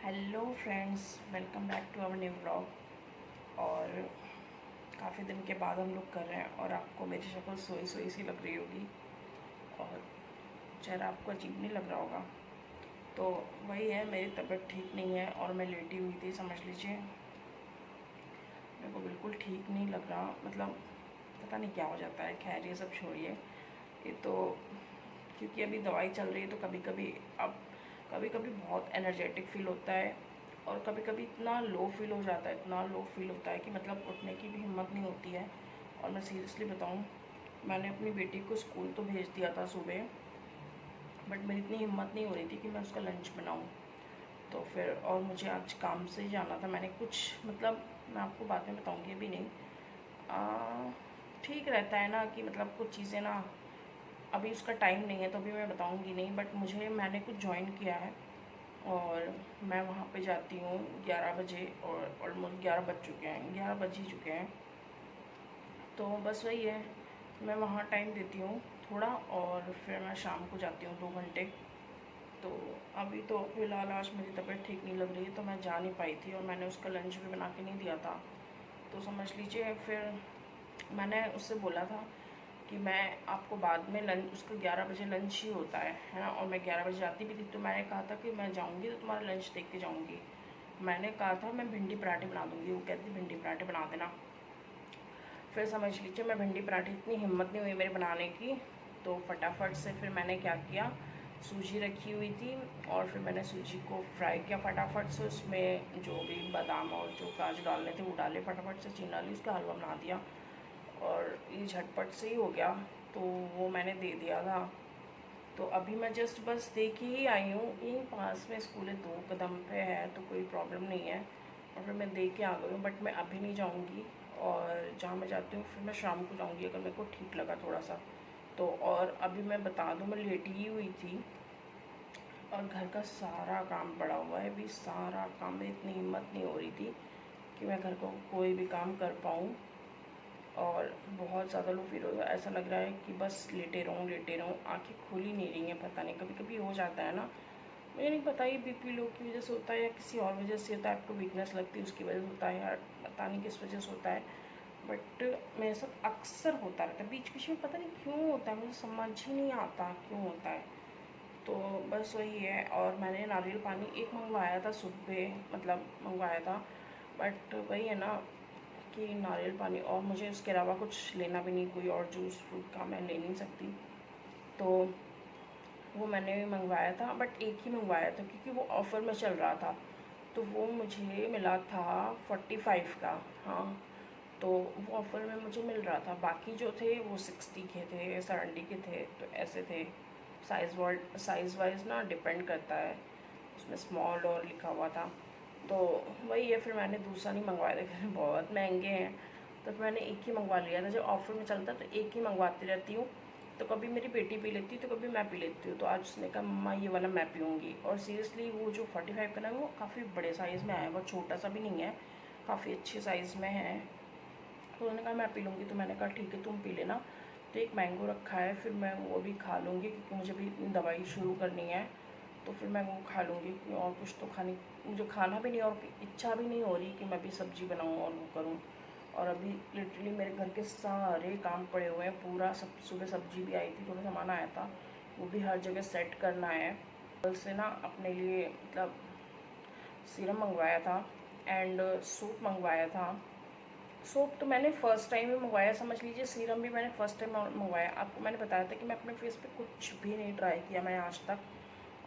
Hello friends, welcome back to our new vlog. और काफ़ी दिन के बाद हम लोग कर रहे हैं और आपको मेरी शक्ल सोई सोई सी लग रही होगी और चेहरा आपको अजीब नहीं लग रहा होगा। तो वही है, मेरी तबीयत ठीक नहीं है और मैं लेटी हुई थी, समझ लीजिए। मेरे को बिल्कुल ठीक नहीं लग रहा, मतलब पता नहीं क्या हो जाता है। खैर ये सब छोड़िए, ये तो क्योंकि अभी दवाई चल रही है तो कभी कभी अब कभी कभी बहुत एनर्जेटिक फील होता है और कभी कभी इतना लो फील हो जाता है, इतना लो फील होता है कि मतलब उठने की भी हिम्मत नहीं होती है। और मैं सीरियसली बताऊं, मैंने अपनी बेटी को स्कूल तो भेज दिया था सुबह, बट मेरी इतनी हिम्मत नहीं हो रही थी कि मैं उसका लंच बनाऊं। तो फिर और मुझे आज काम से ही जाना था। मैंने कुछ मतलब मैं आपको बाद में बताऊंगी, अभी नहीं। ठीक रहता है ना कि मतलब कुछ चीज़ें ना, अभी उसका टाइम नहीं है तो अभी मैं बताऊंगी नहीं, बट मैंने कुछ ज्वाइन किया है और मैं वहाँ पे जाती हूँ 11 बजे और ऑलमोस्ट 11 बज चुके हैं, 11 बज ही चुके हैं। तो बस वही है, मैं वहाँ टाइम देती हूँ थोड़ा और फिर मैं शाम को जाती हूँ 2 घंटे। तो अभी तो फ़िलहाल आज मेरी तबीयत ठीक नहीं लग रही है तो मैं जा नहीं पाई थी और मैंने उसका लंच भी बना के नहीं दिया था। तो समझ लीजिए, फिर मैंने उससे बोला था कि मैं आपको बाद में लंच, उसका 11 बजे लंच ही होता है ना, और मैं 11 बजे जाती भी थी। तो मैंने कहा था कि मैं जाऊँगी तो तुम्हारा लंच देख के जाऊँगी। मैंने कहा था मैं भिंडी पराठे बना दूँगी, वो कहती भिंडी पराठे बना देना। फिर समझ लीजिए, मैं भिंडी पराठे, इतनी हिम्मत नहीं हुई मेरे बनाने की। तो फटाफट से फिर मैंने क्या किया, सूजी रखी हुई थी और फिर मैंने सूजी को फ्राई किया फटाफट से, उसमें जो भी बादाम और जो काजू डालने थे वो डाले, फटाफट से चीनी डाली, उसका हलवा बना दिया और ये झटपट से ही हो गया। तो वो मैंने दे दिया था। तो अभी मैं जस्ट बस दे के ही आई हूँ, यहीं पास में स्कूल है, 2 कदम पे है तो कोई प्रॉब्लम नहीं है। और फिर मैं दे के आ गई हूँ, बट मैं अभी नहीं जाऊँगी। और जहाँ मैं जाती हूँ फिर मैं शाम को जाऊँगी अगर मेरे को ठीक लगा थोड़ा सा तो। और अभी मैं बता दूँ, मैं लेटी ही हुई थी और घर का सारा काम पड़ा हुआ है, अभी सारा काम, में इतनी हिम्मत नहीं हो रही थी कि मैं घर को कोई भी काम कर पाऊँ। और बहुत ज़्यादा लो फील हो रहा है, ऐसा लग रहा है कि बस लेटे रहूँ, आँखें खुल ही नहीं रही हैं। पता नहीं, कभी कभी हो जाता है ना, मुझे नहीं पता ये बीपी लो की वजह से होता है या किसी और वजह से होता है, आपको वीकनेस लगती है उसकी वजह से होता है, या पता नहीं किस वजह से होता है। बट मेरे साथ अक्सर होता रहता है, बीच बीच में पता नहीं क्यों होता है, मुझे समझ ही नहीं आता क्यों होता है। तो बस वही है। और मैंने नारियल पानी एक मंगवाया था सुबह, मतलब मंगवाया था, बट वही है ना कि नारियल पानी, और मुझे उसके अलावा कुछ लेना भी नहीं, कोई और जूस फ्रूट का मैं ले नहीं सकती। तो वो मैंने मंगवाया था, बट एक ही मंगवाया था क्योंकि वो ऑफ़र में चल रहा था। तो वो मुझे मिला था 45 का। हाँ, तो वो ऑफ़र में मुझे मिल रहा था, बाकी जो थे वो 60 के थे, 70 के थे, तो ऐसे थे। साइज़ वाइज ना डिपेंड करता है, उसमें स्मॉल और लिखा हुआ था। तो वही है, फिर मैंने दूसरा नहीं मंगवाया था क्योंकि बहुत महंगे हैं। तो फिर मैंने एक ही मंगवा लिया था, जब ऑफ़र में चलता है तो एक ही मंगवाती रहती हूँ। तो कभी मेरी बेटी पी लेती है तो कभी मैं पी लेती हूँ। तो आज उसने कहा मम्मा ये वाला मैं पीऊँगी, और सीरियसली वो जो 45 का ना, वो काफ़ी बड़े साइज़ में आया, बहुत छोटा सा भी नहीं है, काफ़ी अच्छे साइज़ में है। तो उन्होंने कहा मैं पी लूँगी, तो मैंने कहा ठीक है तुम पी लेना। तो एक मैंगो रखा है, फिर मैं वो भी खा लूँगी क्योंकि मुझे भी दवाई शुरू करनी है। तो फिर मैं वो खा लूँगी क्योंकि और कुछ तो खाने, मुझे खाना भी नहीं और इच्छा भी नहीं हो रही कि मैं भी सब्ज़ी बनाऊँ और वो करूँ। और अभी लिटरली मेरे घर के सारे काम पड़े हुए हैं, पूरा सब, सुबह सब्ज़ी भी आई थी, थोड़ा सामान आया था, वो भी हर जगह सेट करना है। कल से ना अपने लिए मतलब सीरम मंगवाया था एंड सूप मंगवाया था। सोप तो मैंने फ़र्स्ट टाइम ही मंगवाया, समझ लीजिए। सीरम भी मैंने फ़र्स्ट टाइम मंगवाया। आपको मैंने बताया था कि मैं अपने फेस पे कुछ भी नहीं ट्राई किया मैंने आज तक,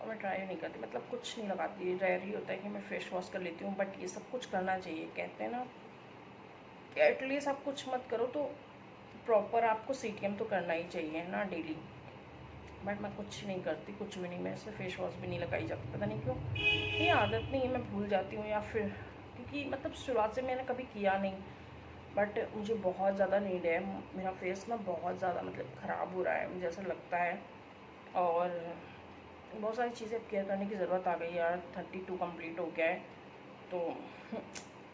और मैं ट्राई नहीं करती, मतलब कुछ नहीं लगाती। रेयर ही होता है कि मैं फेस वॉश कर लेती हूँ, बट ये सब कुछ करना चाहिए। कहते हैं ना कि एटलीस्ट आप कुछ मत करो तो प्रॉपर आपको सीटीएम तो करना ही चाहिए ना डेली। बट मैं कुछ नहीं करती, कुछ भी नहीं, मेरे से फेस वॉश भी नहीं लगाई जाती, पता नहीं क्यों, ये आदत नहीं है, मैं भूल जाती हूँ या फिर क्योंकि मतलब शुरुआत से मैंने कभी किया नहीं। बट मुझे बहुत ज़्यादा नीड है, मेरा फेस ना बहुत ज़्यादा मतलब ख़राब हो रहा है, मुझे ऐसा लगता है। और बहुत सारी चीज़ें केयर करने की ज़रूरत आ गई यार, 32 कंप्लीट हो गया है तो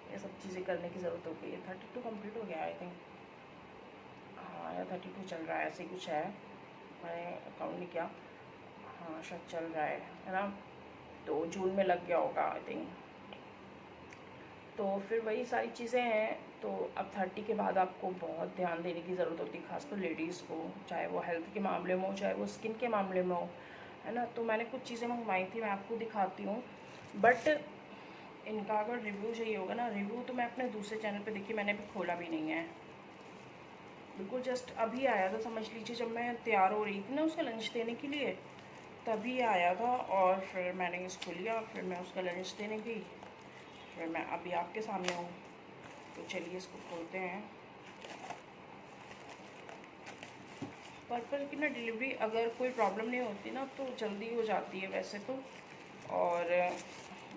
ये सब चीज़ें करने की ज़रूरत हो गई है। 32 कंप्लीट हो गया आई थिंक, हाँ या 32 चल रहा है, ऐसे ही कुछ है, मैंने अकाउंट नहीं किया। हाँ शायद चल रहा है ना। तो जून में लग गया होगा आई थिंक। तो फिर वही सारी चीज़ें हैं। तो अब 30 के बाद आपको बहुत ध्यान देने की ज़रूरत होती है, खासकर लेडीज़ को, चाहे वो हेल्थ के मामले में हो चाहे वो स्किन के मामले में हो, है ना। तो मैंने कुछ चीज़ें मंगवाई थी, मैं आपको दिखाती हूँ। बट इनका अगर रिव्यू चाहिए होगा ना, रिव्यू तो मैं अपने दूसरे चैनल पे देखिए, मैंने अभी खोला भी नहीं है, बिल्कुल जस्ट अभी आया था, समझ लीजिए जब मैं तैयार हो रही थी ना उसका लंच देने के लिए, तभी आया था। और फिर मैंने इसको लिया, फिर मैं उसका लंच देने गई, फिर मैं अभी आपके सामने हूँ। तो चलिए इसको खोलते हैं। पर्पल की ना डिलीवरी अगर कोई प्रॉब्लम नहीं होती ना तो जल्दी हो जाती है वैसे तो। और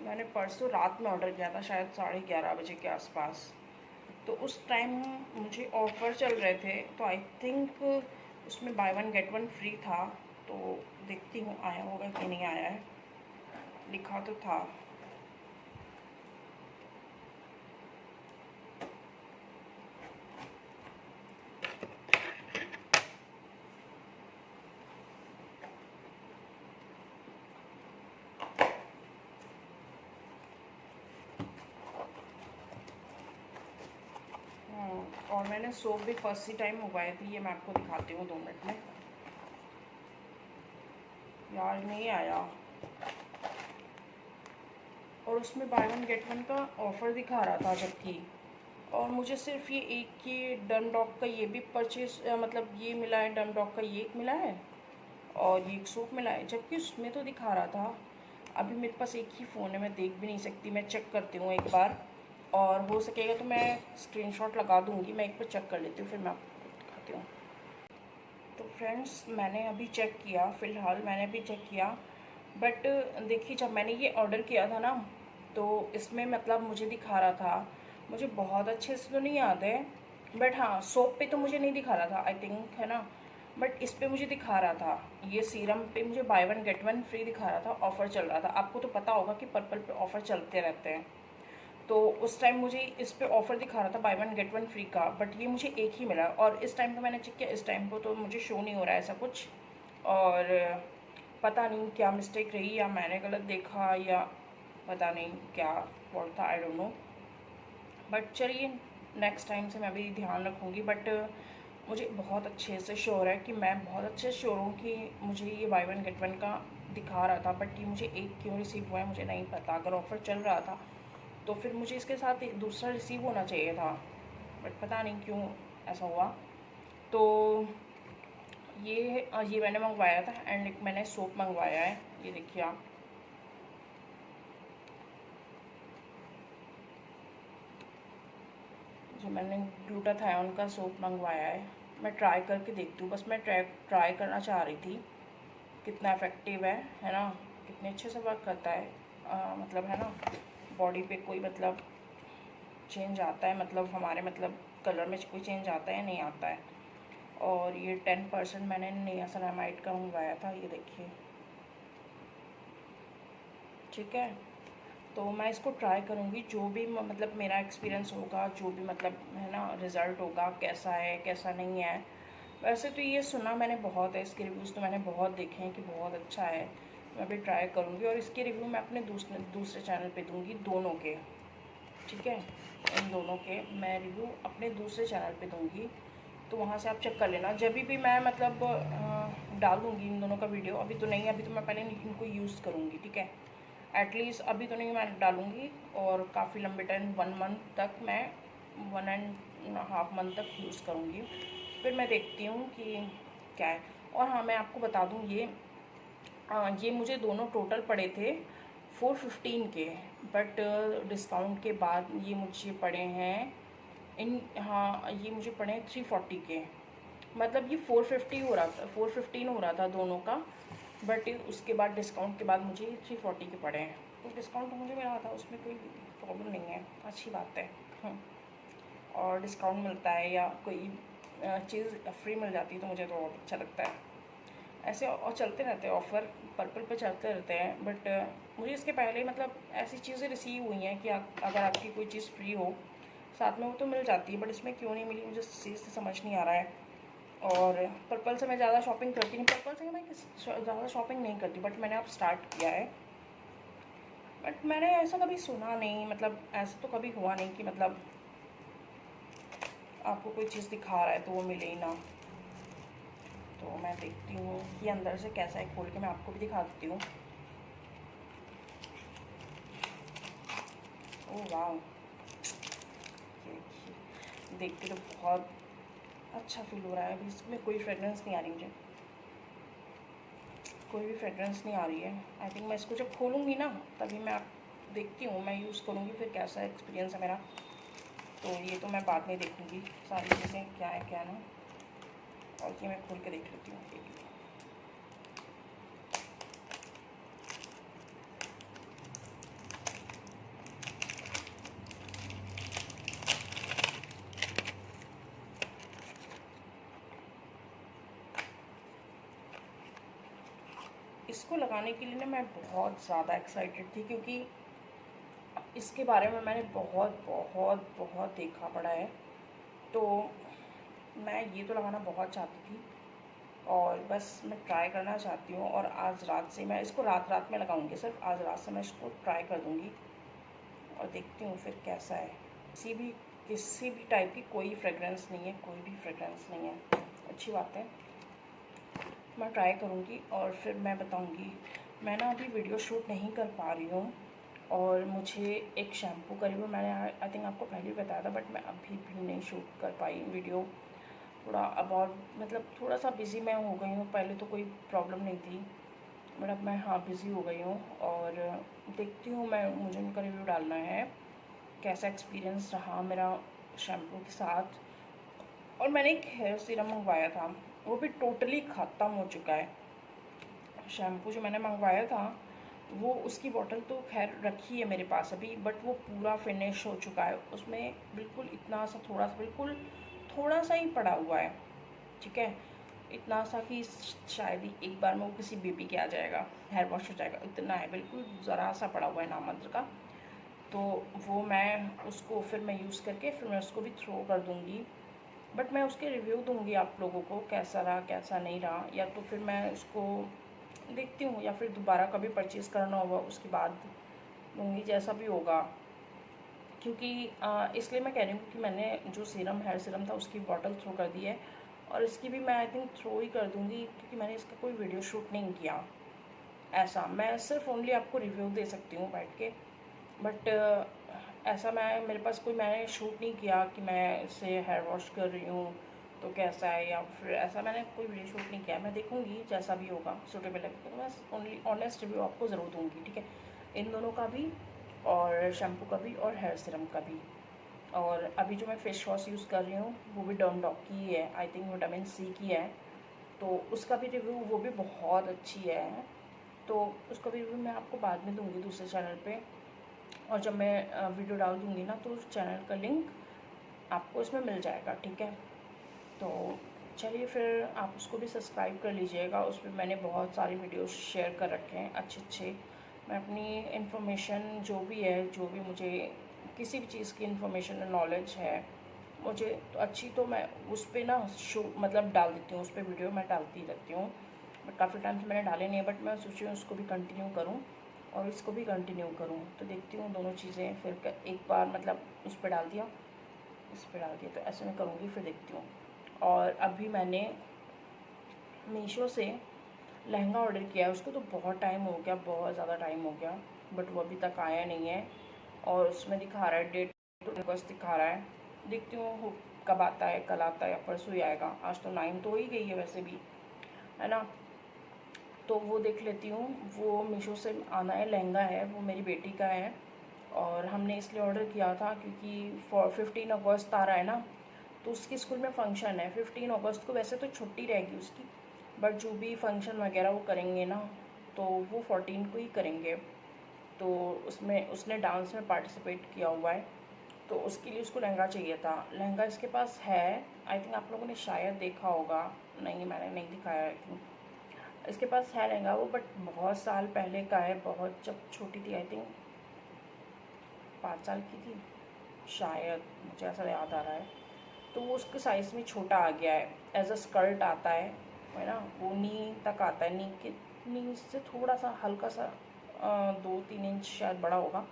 मैंने परसों रात में ऑर्डर किया था, शायद 11:30 बजे के आसपास। तो उस टाइम मुझे ऑफ़र चल रहे थे, तो आई थिंक उसमें by one get one free था। तो देखती हूँ आया होगा कि नहीं आया है, लिखा तो था। और मैंने सोप भी फर्स्ट ही टाइम मंगवाई थी, ये मैं आपको दिखाती हूँ 2 मिनट में। यार नहीं आया, और उसमें बाय वन गेट वन का ऑफ़र दिखा रहा था जबकि। और मुझे सिर्फ ये एक ये डन डॉग का ये भी परचेज मतलब ये मिला है, डन डॉग का ये एक मिला है और ये एक सूप मिला है, जबकि उसमें तो दिखा रहा था। अभी मेरे पास एक ही फ़ोन है, मैं देख भी नहीं सकती, मैं चेक करती हूँ एक बार, और हो सकेगा तो मैं स्क्रीनशॉट लगा दूँगी, मैं एक बार चेक कर लेती हूँ, फिर मैं आपको दिखाती हूँ। तो फ्रेंड्स मैंने अभी चेक किया, फ़िलहाल मैंने अभी चेक किया, बट देखिए जब मैंने ये ऑर्डर किया था ना, तो इसमें मतलब मुझे दिखा रहा था, मुझे बहुत अच्छे से तो नहीं याद है, बट हाँ सोप पे तो मुझे नहीं दिखा रहा था आई थिंक, है ना। बट इस पे मुझे दिखा रहा था, ये सीरम पे मुझे by one get one free दिखा रहा था, ऑफ़र चल रहा था। आपको तो पता होगा कि पर्पल पे ऑफ़र चलते रहते हैं। तो उस टाइम मुझे इस पे ऑफ़र दिखा रहा था by one get one free का, बट ये मुझे एक ही मिला। और इस टाइम पे मैंने चेक किया, इस टाइम पे तो मुझे शो नहीं हो रहा है ऐसा कुछ। और पता नहीं क्या मिस्टेक रही, या मैंने गलत देखा, या पता नहीं क्या फॉल्ट था, आई डोंट नो। बट चलिए नेक्स्ट टाइम से मैं भी ध्यान रखूँगी। बट मुझे बहुत अच्छे से श्योर है कि मैं बहुत अच्छे से श्योर हूँ कि मुझे ये बाय वन गेट वन का दिखा रहा था, बट ये मुझे एक क्यों रिसीव हुआ है मुझे नहीं पता। अगर ऑफ़र चल रहा था तो फिर मुझे इसके साथ एक दूसरा रिसीव होना चाहिए था, बट पता नहीं क्यों ऐसा हुआ। तो ये मैंने मंगवाया था, एंड एक मैंने सोप मंगवाया है, ये देखिए आप। जो मैंने ग्लूटाथायोन का सोप मंगवाया है, मैं ट्राई करके देखती हूँ, बस मैं ट्राई करना चाह रही थी कितना इफ़ेक्टिव है ना, कितने अच्छे से वर्क करता है। मतलब है ना, बॉडी पे कोई मतलब चेंज आता है, मतलब हमारे मतलब कलर में कोई चेंज आता है नहीं आता है। और ये 10% मैंने नियासिनामाइड का मंगवाया था, ये देखिए, ठीक है। तो मैं इसको ट्राई करूँगी, जो भी मतलब मेरा एक्सपीरियंस होगा, जो भी मतलब है ना रिज़ल्ट होगा, कैसा है कैसा नहीं है। वैसे तो ये सुना मैंने बहुत है, इसके रिव्यूज़ तो मैंने बहुत देखे हैं कि बहुत अच्छा है। मैं भी ट्राई करूँगी, और इसके रिव्यू मैं अपने दूसरे चैनल पे दूँगी, दोनों के, ठीक है। इन दोनों के मैं रिव्यू अपने दूसरे चैनल पे दूँगी, तो वहाँ से आप चेक कर लेना। जब भी मैं मतलब डाल दूँगी इन दोनों का वीडियो, अभी तो नहीं, अभी तो मैं पहले इनको यूज़ करूँगी, ठीक है। एटलीस्ट अभी तो नहीं मैं डालूँगी, और काफ़ी लंबे टाइम 1 मंथ तक मैं 1.5 मंथ तक यूज़ करूँगी, फिर मैं देखती हूँ कि क्या है। और हाँ मैं आपको बता दूँ, ये मुझे दोनों टोटल पड़े थे 415 के, बट डिस्काउंट के बाद ये मुझे पड़े हैं हाँ ये मुझे पड़े हैं 340 के। मतलब ये 450 हो रहा था, 415 हो रहा था दोनों का, बट उसके बाद डिस्काउंट के बाद मुझे 340 के पड़े हैं। तो डिस्काउंट तो मुझे मिला था, उसमें कोई प्रॉब्लम नहीं है, अच्छी बात है। और डिस्काउंट मिलता है या कोई चीज़ फ्री मिल जाती है तो मुझे तो बहुत अच्छा लगता है। ऐसे और चलते रहते हैं ऑफ़र, पर्पल पे चलते रहते हैं। बट मुझे इसके पहले मतलब ऐसी चीज़ें रिसीव हुई हैं कि अगर आपकी कोई चीज़ फ्री हो साथ में, वो तो मिल जाती है, बट इसमें क्यों नहीं मिली मुझे इस चीज़ से समझ नहीं आ रहा है। और पर्पल से मैं ज़्यादा शॉपिंग करती नहीं, पर्पल से मैं ज़्यादा शॉपिंग नहीं करती, बट मैंने अब स्टार्ट किया है। बट मैंने ऐसा कभी सुना नहीं, मतलब ऐसा तो कभी हुआ नहीं कि मतलब आपको कोई चीज़ दिखा रहा है तो वो मिले ही ना। तो मैं देखती हूँ कि अंदर से कैसा है, खोल के मैं आपको भी दिखा देती हूँ। ओह वाह, देख के तो बहुत अच्छा फील हो रहा है। अभी इसमें कोई फ्रेगरेंस नहीं आ रही मुझे, कोई भी फ्रेगरेंस नहीं आ रही है। आई थिंक मैं इसको जब खोलूँगी ना तभी मैं आप देखती हूँ, मैं यूज़ करूँगी फिर कैसा एक्सपीरियंस है मेरा। तो ये तो मैं बाद में देखूँगी सारी चीज़ें क्या है क्या नहीं। और ये मैं खोल के देख लेती हूँ। इसको लगाने के लिए ना मैं बहुत ज़्यादा एक्साइटेड थी, क्योंकि इसके बारे में मैंने बहुत बहुत बहुत देखा पड़ा है। तो मैं ये तो लगाना बहुत चाहती थी और बस मैं ट्राई करना चाहती हूँ। और आज रात से मैं इसको रात रात में लगाऊंगी, सिर्फ आज रात से मैं इसको ट्राई कर दूँगी और देखती हूँ फिर कैसा है। किसी भी टाइप की कोई फ्रेगरेंस नहीं है, कोई भी फ्रेगरेंस नहीं है। अच्छी बात है, मैं ट्राई करूँगी और फिर मैं बताऊँगी। मैं ना अभी वीडियो शूट नहीं कर पा रही हूँ और मुझे एक शैम्पू करीब मैंने आई थिंक आपको पहले भी बताया था, बट मैं अभी भी नहीं शूट कर पाई वीडियो। थोड़ा अब और मतलब थोड़ा सा बिज़ी मैं हो गई हूँ। पहले तो कोई प्रॉब्लम नहीं थी, बट अब मैं हाँ बिज़ी हो गई हूँ। और देखती हूँ मैं, मुझे उनका रिव्यू डालना है कैसा एक्सपीरियंस रहा मेरा शैम्पू के साथ। और मैंने एक हेयर सीरम मंगवाया था, वो भी टोटली ख़त्म हो चुका है। शैम्पू जो मैंने मंगवाया था वो, उसकी बॉटल तो खैर रखी है मेरे पास अभी, बट वो पूरा फिनिश हो चुका है। उसमें बिल्कुल इतना सा थोड़ा सा, बिल्कुल थोड़ा सा ही पड़ा हुआ है, ठीक है। इतना सा कि शायद ही एक बार में वो किसी बेबी के आ जाएगा, हेयर वॉश हो जाएगा, इतना है, बिल्कुल ज़रा सा पड़ा हुआ है नाममात्र का। तो वो मैं उसको फिर मैं यूज़ करके फिर मैं उसको भी थ्रो कर दूँगी। बट मैं उसके रिव्यू दूँगी आप लोगों को, कैसा रहा कैसा नहीं रहा। या तो फिर मैं उसको देखती हूँ, या फिर दोबारा कभी परचेज़ करना होगा उसके बाद दूँगी, जैसा भी होगा। क्योंकि इसलिए मैं कह रही हूँ कि मैंने जो सीरम, हेयर सीरम था, उसकी बॉटल थ्रो कर दी है और इसकी भी मैं आई थिंक थ्रो ही कर दूँगी, क्योंकि मैंने इसका कोई वीडियो शूट नहीं किया। ऐसा मैं सिर्फ ओनली आपको रिव्यू दे सकती हूँ बैठ के, बट ऐसा मैं, मेरे पास कोई, मैंने शूट नहीं किया कि मैं इसे हेयर वॉश कर रही हूँ तो कैसा है, या फिर ऐसा मैंने कोई वीडियो शूट नहीं किया। मैं देखूँगी जैसा भी होगा सूटेबल लगेगा तो मैं ओनली ऑनेस्ट रिव्यू आपको ज़रूर दूँगी, ठीक है, इन दोनों का भी, और शैम्पू का भी और हेयर सीरम का भी। और अभी जो मैं फेस वॉश यूज़ कर रही हूँ वो भी डर्मडॉक की ही है, आई थिंक विटामिन सी की है। तो उसका भी रिव्यू, वो भी बहुत अच्छी है। तो उसका भी रिव्यू मैं आपको बाद में दूँगी दूसरे चैनल पे। और जब मैं वीडियो डाल दूँगी ना तो उस चैनल का लिंक आपको इसमें मिल जाएगा, ठीक है। तो चलिए फिर आप उसको भी सब्सक्राइब कर लीजिएगा, उस पर मैंने बहुत सारी वीडियोस शेयर कर रखे हैं अच्छे अच्छे। मैं अपनी इन्फॉर्मेशन जो भी है, जो भी मुझे किसी भी चीज़ की इन्फॉर्मेशन नॉलेज है मुझे तो अच्छी, तो मैं उस पर ना शो मतलब डाल देती हूँ, उस पर वीडियो मैं डालती रहती हूँ। बट काफ़ी टाइम से मैंने डाले नहीं है, बट मैं सोच रही हूँ उसको भी कंटिन्यू करूँ और इसको भी कंटिन्यू करूँ। तो देखती हूँ दोनों चीज़ें, फिर एक बार मतलब उस पर डाल दिया, इस पर डाल दिया, तो ऐसे मैं करूँगी, फिर देखती हूँ। और अभी मैंने मीशो से लहंगा ऑर्डर किया है, उसको तो बहुत टाइम हो गया, बहुत ज़्यादा टाइम हो गया, बट वो अभी तक आया नहीं है। और उसमें दिखा रहा है डेट अगस्त दिखा रहा है। देखती हूँ कब आता है, कल आता है या परसों ही आएगा। आज तो 9 तो हो ही गई है वैसे भी, है ना। तो वो देख लेती हूँ। वो मीशो से आना है, लहंगा है, वो मेरी बेटी का है और हमने इसलिए ऑर्डर किया था क्योंकि 15 अगस्त आ रहा है ना, तो उसकी स्कूल में फ़ंक्शन है 15 अगस्त को। वैसे तो छुट्टी रहेगी उसकी, बट जो भी फंक्शन वगैरह वो करेंगे ना, तो वो 14 को ही करेंगे। तो उसमें उसने डांस में पार्टिसिपेट किया हुआ है, तो उसके लिए उसको लहंगा चाहिए था। लहंगा इसके पास है, आई थिंक आप लोगों ने शायद देखा होगा, नहीं मैंने नहीं दिखाया आई थिंक। इसके पास है लहंगा वो, बट बहुत साल पहले का है, बहुत जब छोटी थी, आई थिंक 5 साल की थी शायद, मुझे ऐसा याद आ रहा है। तो वो उसके साइज़ में छोटा आ गया है, एज अ स्कर्ट आता है ना, वो नी तक आता है, नी से थोड़ा सा हल्का सा 2-3 इंच शायद बड़ा होगा,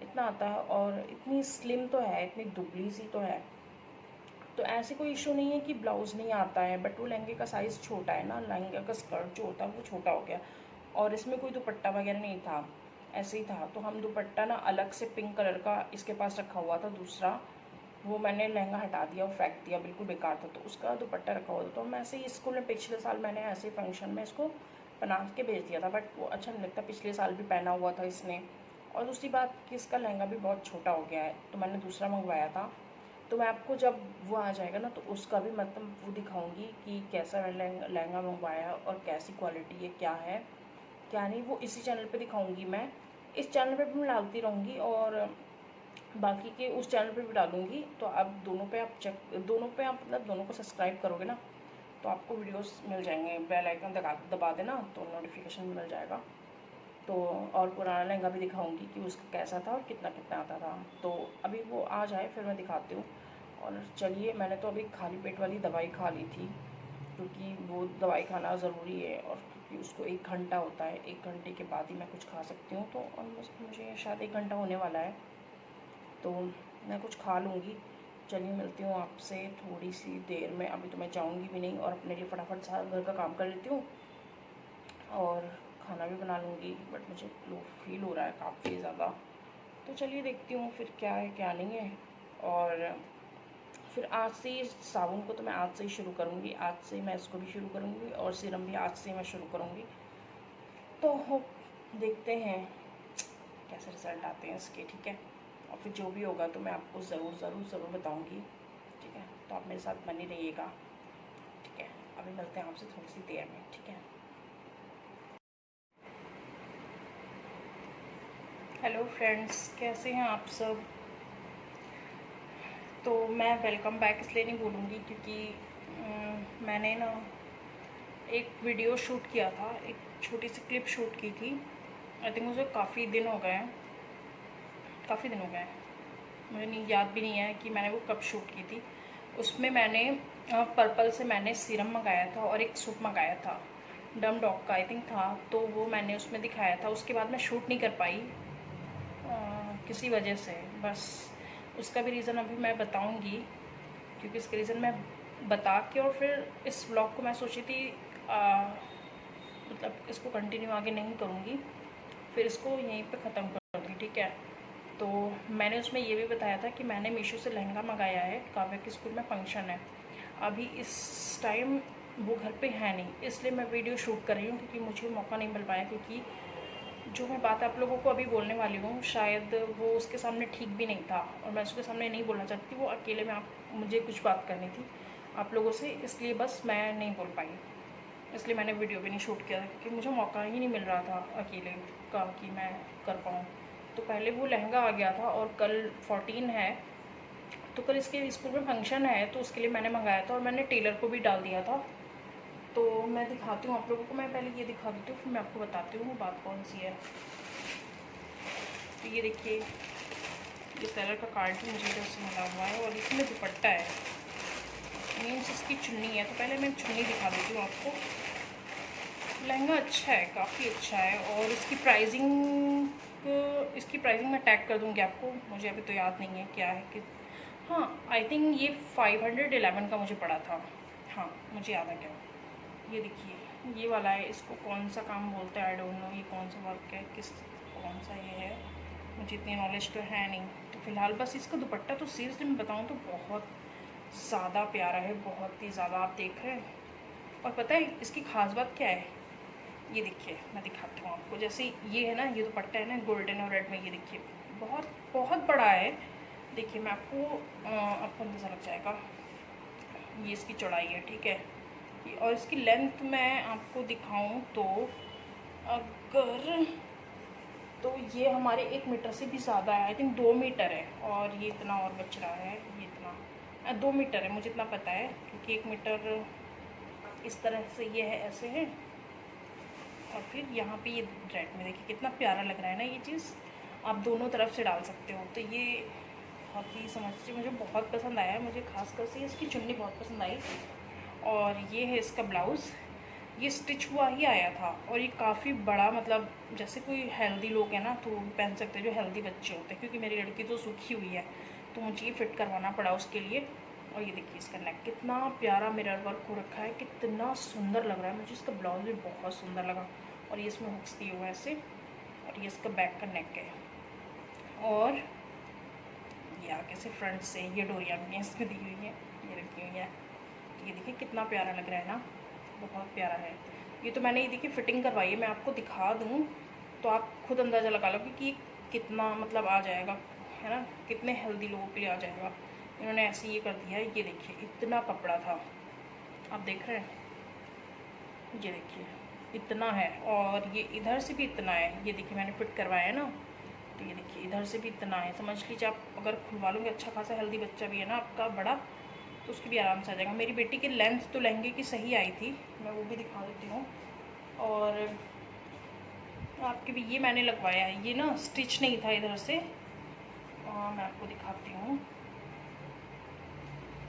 इतना आता है। और इतनी स्लिम तो है, इतनी दुबली सी तो है, तो ऐसे कोई इशू नहीं है कि ब्लाउज़ नहीं आता है। बट वो लहंगे का साइज़ छोटा है ना, लहंगे का स्कर्ट जो होता है वो छोटा हो गया। और इसमें कोई दुपट्टा वगैरह नहीं था, ऐसे ही था। तो हम दुपट्टा ना अलग से पिंक कलर का इसके पास रखा हुआ था दूसरा, वो मैंने लहंगा हटा दिया और फेंक दिया, बिल्कुल बेकार था। तो उसका दुपट्टा रखा हुआ था। तो मैं ऐसे ही स्कूल में पिछले साल मैंने ऐसे ही फंक्शन में इसको बना के भेज दिया था, बट वो अच्छा नहीं लगता। पिछले साल भी पहना हुआ था इसने। और दूसरी बात कि इसका लहंगा भी बहुत छोटा हो गया है, तो मैंने दूसरा मंगवाया था। तो मैं आपको जब वो आ जाएगा ना तो उसका भी मतलब वो दिखाऊंगी कि कैसा मैंने लहंगा मंगवाया और कैसी क्वालिटी है, क्या है क्या नहीं, वो इसी चैनल पे दिखाऊंगी। मैं इस चैनल पे भी मैं डालती रहूँगी और बाकी के उस चैनल पे भी डालूँगी। तो आप दोनों पे आप चेक, दोनों पे आप मतलब दोनों को सब्सक्राइब करोगे ना तो आपको वीडियोस मिल जाएंगे। बेल आइकन दबा देना तो नोटिफिकेशन मिल जाएगा। तो और पुराना लहंगा भी दिखाऊंगी कि उसका कैसा था और कितना कितना आता था। तो अभी वो आ जाए फिर मैं दिखाती हूँ। और चलिए, मैंने तो अभी खाली पेट वाली दवाई खा ली थी, क्योंकि वो दवाई खाना ज़रूरी है। और क्योंकि उसको 1 घंटा होता है, 1 घंटे के बाद ही मैं कुछ खा सकती हूँ। तो ऑलमोस्ट मुझे शायद 1 घंटा होने वाला है, तो मैं कुछ खा लूँगी। चलिए, मिलती हूँ आपसे थोड़ी सी देर में। अभी तो मैं जाऊँगी भी नहीं और अपने लिए फटाफट सा घर का काम कर लेती हूँ और खाना भी बना लूँगी। बट मुझे लो फील हो रहा है काफ़ी ज़्यादा। तो चलिए देखती हूँ फिर क्या है क्या नहीं है। और फिर आज से ही साबुन को तो मैं आज से ही शुरू करूँगी, आज से मैं इसको भी शुरू करूँगी और सीरम भी आज से मैं शुरू करूँगी। तो देखते हैं कैसे रिज़ल्ट आते हैं इसके, ठीक है। और फिर जो भी होगा तो मैं आपको ज़रूर बताऊँगी, ठीक है। तो आप मेरे साथ बने रहिएगा, ठीक है। अभी मिलते हैं आपसे थोड़ी सी देर में, ठीक है। हेलो फ्रेंड्स, कैसे हैं आप सब। तो मैं वेलकम बैक इसलिए नहीं बोलूँगी क्योंकि मैंने ना एक वीडियो शूट किया था, एक छोटी सी क्लिप शूट की थी। आई थिंक मुझे काफ़ी दिन हो गए हैं, मुझे नहीं याद भी नहीं है कि मैंने वो कब शूट की थी। उसमें मैंने पर्पल से मैंने सीरम मंगाया था और एक सूप मंगाया था, डम डॉग का आई थिंक था। तो वो मैंने उसमें दिखाया था। उसके बाद मैं शूट नहीं कर पाई किसी वजह से, बस उसका भी रीज़न अभी मैं बताऊंगी। क्योंकि इसका रीज़न मैं बता के और फिर इस व्लॉग को मैं सोची थी मतलब इसको कंटिन्यू आगे नहीं करूँगी, फिर इसको यहीं पे ख़त्म करूँगी, ठीक है। तो मैंने उसमें ये भी बताया था कि मैंने मीशो से लहंगा मंगाया है, काव्या के स्कूल में फंक्शन है। अभी इस टाइम वो घर पे है नहीं, इसलिए मैं वीडियो शूट कर रही हूँ क्योंकि मुझे मौका नहीं मिल पाया। क्योंकि जो मैं बात आप लोगों को अभी बोलने वाली हूँ शायद वो उसके सामने ठीक भी नहीं था और मैं उसके सामने नहीं बोलना चाहती। वो अकेले में मुझे कुछ बात करनी थी आप लोगों से, इसलिए बस मैं नहीं बोल पाई। इसलिए मैंने वीडियो भी नहीं शूट किया था क्योंकि मुझे मौका ही नहीं मिल रहा था अकेले का कि मैं कर पाऊँ। तो पहले वो लहंगा आ गया था और कल 14 है, तो कल इसके स्कूल में फंक्शन है, तो उसके लिए मैंने मंगाया था और मैंने टेलर को भी डाल दिया था। तो मैं दिखाती हूँ आप लोगों को। मैं पहले ये दिखा देती हूँ फिर मैं आपको बताती हूँ वो बात कौन सी है। तो ये देखिए, ये सेलर का कार्ड भी मुझे इधर से मिला हुआ है और इसमें दुपट्टा है, मीन्स इसकी चुन्नी है। तो पहले मैं चुन्नी दिखा देती हूँ आपको। लहंगा अच्छा है, काफ़ी अच्छा है। और इसकी प्राइसिंग मैं टैग कर दूँगी आपको, मुझे अभी तो याद नहीं है क्या है कि हाँ आई थिंक ये 511 का मुझे पड़ा था। हाँ मुझे याद आ गया। ये देखिए ये वाला है, इसको कौन सा काम बोलते हैं आई डोंट नो, ये कौन सा वर्क है, कौन सा ये है, मुझे इतनी नॉलेज तो है नहीं। तो फिलहाल बस इसका दुपट्टा तो सीरियसली मैं बताऊँ तो बहुत ज़्यादा प्यारा है, बहुत ही ज़्यादा, आप देख रहे हैं। और पता है इसकी ख़ास बात क्या है, ये देखिए मैं दिखाती हूँ आपको। जैसे ये है ना, ये दुपट्टा है ना गोल्डन और रेड में, ये देखिए बहुत बहुत बड़ा है। देखिए मैं आपको अंदाज़ा लग जाएगा। ये इसकी चौड़ाई है, ठीक है। और इसकी लेंथ मैं आपको दिखाऊं तो अगर तो ये हमारे 1 मीटर से भी ज़्यादा है, आई थिंक 2 मीटर है। और ये इतना और बच रहा है, ये इतना 2 मीटर है, मुझे इतना पता है। क्योंकि 1 मीटर इस तरह से ये है, ऐसे है। और फिर यहाँ पे ये रेड में देखिए कितना प्यारा लग रहा है ना। ये चीज़ आप दोनों तरफ से डाल सकते हो। तो ये बहुत ही समझिए मुझे बहुत पसंद आया, मुझे खासकर से इसकी चुन्नी बहुत पसंद आई। और ये है इसका ब्लाउज़, ये स्टिच हुआ ही आया था और ये काफ़ी बड़ा, मतलब जैसे कोई हेल्दी लोग हैं ना तो पहन सकते हैं, जो हेल्दी बच्चे होते हैं, क्योंकि मेरी लड़की तो सूखी हुई है तो मुझे ये फिट करवाना पड़ा उसके लिए। और ये देखिए इसका नेक कितना प्यारा मिरर वर्क हो रखा है, कितना सुंदर लग रहा है। मुझे इसका ब्लाउज भी बहुत सुंदर लगा और ये इसमें हुक्स दिए हुए हैं ऐसे, और ये इसका बैक का नेक है। और ये आगे से फ्रंट से ये डोरियाँ भी हैं इसमें दी हुई हैं, ये रखी हुई है। ये देखिए कितना प्यारा लग रहा है ना, बहुत प्यारा है। ये तो मैंने ये देखिए फिटिंग करवाई है, मैं आपको दिखा दूँ तो आप खुद अंदाज़ा लगा लो कि कितना मतलब आ जाएगा, है ना, कितने हेल्दी लोगों के लिए आ जाएगा। इन्होंने ऐसे ये कर दिया है। ये देखिए इतना कपड़ा था, आप देख रहे हैं, ये देखिए इतना है। और ये इधर से भी इतना है, ये देखिए मैंने फिट करवाया है ना, तो ये देखिए इधर से भी इतना है। समझ लीजिए आप अगर खुलवा लोगे, अच्छा खासा हेल्दी बच्चा भी है ना आपका बड़ा, तो उसकी भी आराम से आ जाएगा। मेरी बेटी की लेंथ तो लहंगे की सही आई थी, मैं वो भी दिखा देती हूँ। और आपके भी ये मैंने लगवाया है, ये ना स्टिच नहीं था इधर से, और मैं आपको दिखाती हूँ।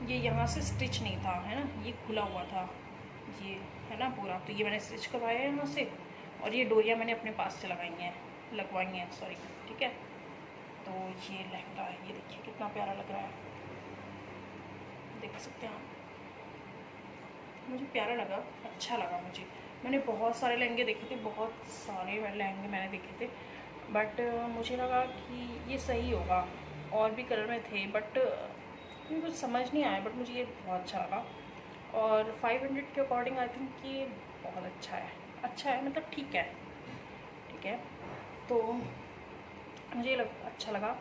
ये यहाँ से स्टिच नहीं था, है ना, ये खुला हुआ था, ये है ना पूरा, तो ये मैंने स्टिच करवाया है यहाँ से। और ये डोरियाँ मैंने अपने पास से लगवाई हैं सॉरी, ठीक है। तो ये लहंगा है, ये देखिए कितना प्यारा लग रहा है, देख सकते हैं आप। मुझे प्यारा लगा, अच्छा लगा मुझे। मैंने बहुत सारे लहंगे देखे थे, बहुत सारे लहंगे मैंने देखे थे, बट मुझे लगा कि ये सही होगा। और भी कलर में थे बट मुझे कुछ समझ नहीं आया, बट मुझे ये बहुत अच्छा लगा। और 500 के अकॉर्डिंग आई थिंक ये बहुत अच्छा है, मतलब ठीक है। तो मुझे अच्छा लगा।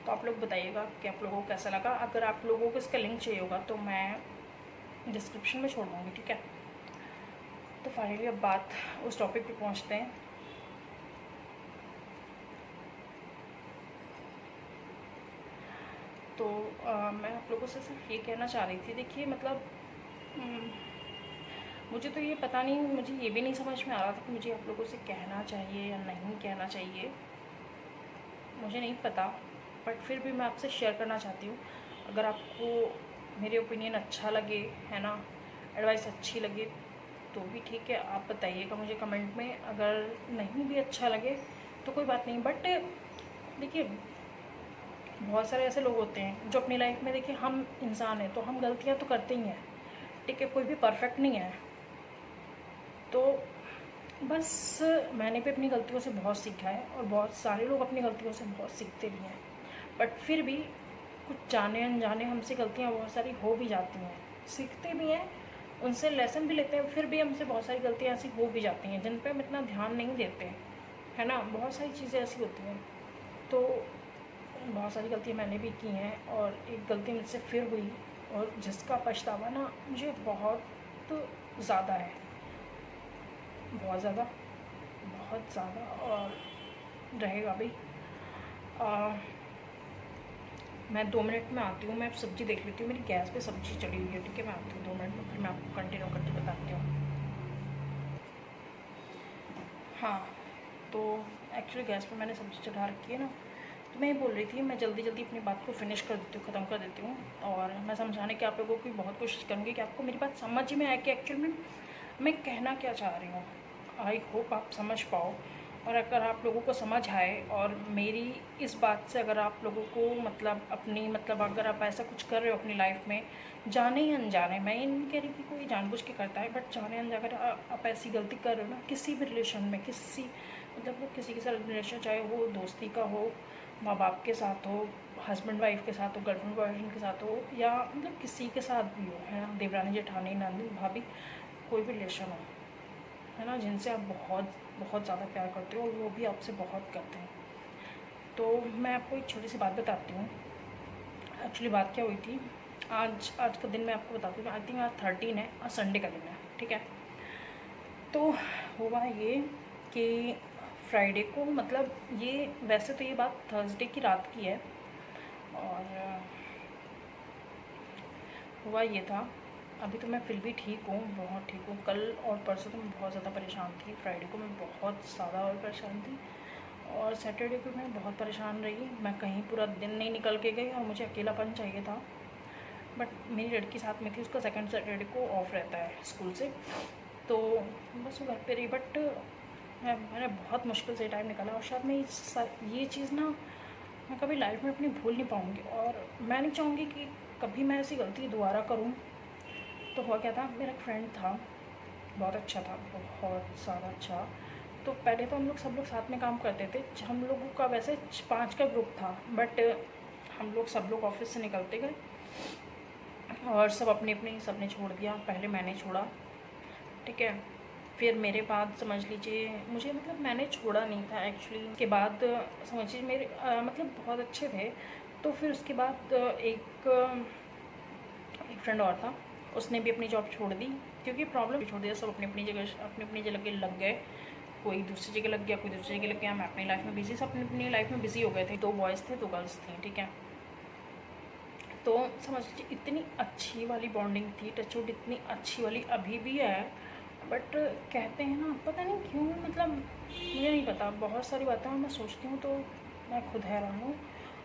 तो आप लोग बताइएगा कि आप लोगों को कैसा लगा। अगर आप लोगों को इसका लिंक चाहिए होगा तो मैं डिस्क्रिप्शन में छोड़ दूँगी, ठीक है। तो फाइनली अब बात उस टॉपिक पे पहुँचते हैं। तो मैं आप लोगों से सिर्फ ये कहना चाह रही थी, देखिए मतलब मुझे तो ये पता नहीं, मुझे ये भी नहीं समझ में आ रहा था कि मुझे आप लोगों से कहना चाहिए या नहीं कहना चाहिए, मुझे नहीं पता, बट फिर भी मैं आपसे शेयर करना चाहती हूँ। अगर आपको मेरे ओपिनियन अच्छा लगे, है ना, एडवाइस अच्छी लगे तो भी ठीक है, आप बताइएगा मुझे कमेंट में। अगर नहीं भी अच्छा लगे तो कोई बात नहीं, बट देखिए बहुत सारे ऐसे लोग होते हैं जो अपनी लाइफ में, देखिए हम इंसान हैं तो हम गलतियाँ तो करते ही हैं, ठीक है, कोई भी परफेक्ट नहीं है। तो बस मैंने भी अपनी गलतियों से बहुत सीखा है, और बहुत सारे लोग अपनी गलतियों से बहुत सीखते भी हैं, बट फिर भी कुछ जाने अनजाने हमसे गलतियाँ बहुत सारी हो भी जाती हैं, सीखते भी हैं, उनसे लेसन भी लेते हैं, फिर भी हमसे बहुत सारी गलतियाँ ऐसी हो भी जाती हैं जिन पे हम इतना ध्यान नहीं देते, है ना। बहुत सारी चीज़ें ऐसी होती हैं, तो बहुत सारी गलतियाँ मैंने भी की हैं, और एक गलती मुझसे फिर हुई, और जिसका पछतावा ना मुझे बहुत ज़्यादा है, बहुत ज़्यादा, और रहेगा भी। मैं 2 मिनट में आती हूँ, मैं सब्ज़ी देख लेती हूँ, मेरी गैस पे सब्ज़ी चढ़ी हुई है, ठीक है, मैं आती हूँ 2 मिनट में, फिर मैं आपको कंटिन्यू करके बताती हूँ। हाँ, तो एक्चुअली गैस पे मैंने सब्ज़ी चढ़ा रखी है ना, तो मैं ये बोल रही थी, मैं जल्दी अपनी बात को फिनिश कर देती हूँ, ख़त्म कर देती हूँ, और मैं समझाने की आप लोगों की बहुत कोशिश करूँगी कि आपको मेरी बात समझ में आए कि एक्चुअल में मैं कहना क्या चाह रही हूँ। आई होप आप समझ पाओ, और अगर आप लोगों को समझ आए, और मेरी इस बात से अगर आप लोगों को मतलब अगर आप ऐसा कुछ कर रहे हो अपनी लाइफ में, जाने या अनजाने, मैं ये नहीं कह रही कि कोई जानबूझ के करता है, बट जाने अनजाने आप ऐसी गलती कर रहे हो ना, किसी भी रिलेशन में, मतलब किसी के साथ रिलेशन, चाहे वो दोस्ती का हो, माँ बाप के साथ हो, हस्बैंड वाइफ के साथ हो, गर्लफ्रेंड बॉयफ्रेंड के साथ हो, या मतलब किसी के साथ भी हो, है ना, देवरानी जेठानी नंदी भाभी, कोई भी रिलेशन हो, है ना, जिनसे आप बहुत ज़्यादा प्यार करते हो और वो भी आपसे बहुत करते हैं। तो मैं आपको एक छोटी सी बात बताती हूँ। एक्चुअली बात क्या हुई थी, आज का दिन मैं आपको बताती हूँ। आई थिंक आज 13 है, आज संडे का दिन है, ठीक है। तो हुआ ये कि फ्राइडे को, मतलब ये वैसे तो ये बात थर्सडे की रात की है, और हुआ ये था, अभी तो मैं फिर भी ठीक हूँ, बहुत ठीक हूँ। कल और परसों तो मैं बहुत ज़्यादा परेशान थी, फ्राइडे को मैं बहुत ज़्यादा और परेशान थी, और सैटरडे को मैं बहुत परेशान रही। मैं कहीं पूरा दिन नहीं निकल के गई, और मुझे अकेलापन चाहिए था, बट मेरी लड़की साथ में थी, उसका सेकंड सैटरडे को ऑफ रहता है स्कूल से, तो बस वो घर पे रही। बट मैंने बहुत मुश्किल से टाइम निकाला, और शायद मैं ये चीज़ ना मैं कभी लाइफ में अपनी भूल नहीं पाऊँगी, और मैं नहीं चाहूँगी कि कभी मैं ऐसी गलती दोबारा करूँ। तो हुआ क्या था, मेरा एक फ्रेंड था, बहुत अच्छा था, बहुत ज़्यादा अच्छा। तो पहले तो हम लोग सब लोग साथ में काम करते थे। हम लोगों का वैसे 5 का ग्रुप था, बट हम लोग सब लोग ऑफिस से निकलते गए और सब अपने अपने सब ने छोड़ दिया। पहले मैंने छोड़ा, ठीक है। फिर मेरे बाद समझ लीजिए मुझे, मतलब मैंने छोड़ा नहीं था एक्चुअली। के बाद समझिए मेरे मतलब बहुत अच्छे थे। तो फिर उसके बाद एक फ्रेंड और था, उसने भी अपनी जॉब छोड़ दी, क्योंकि प्रॉब्लम भी छोड़ दिया। सब अपनी अपनी जगह लग गए। कोई दूसरी जगह लग गया, कोई दूसरी जगह लग गया। मैं अपनी लाइफ में बिजी, सब अपनी अपनी लाइफ में बिजी हो गए थे। 2 बॉयज़ थे, 2 गर्ल्स थी, ठीक है। तो समझ लीजिए इतनी अच्छी वाली बॉन्डिंग थी, टचवुड इतनी अच्छी वाली अभी भी है। बट कहते हैं ना, पता नहीं क्यों, मतलब मुझे नहीं पता, बहुत सारी बातें मैं सोचती हूँ तो मैं खुद हैरान हूँ,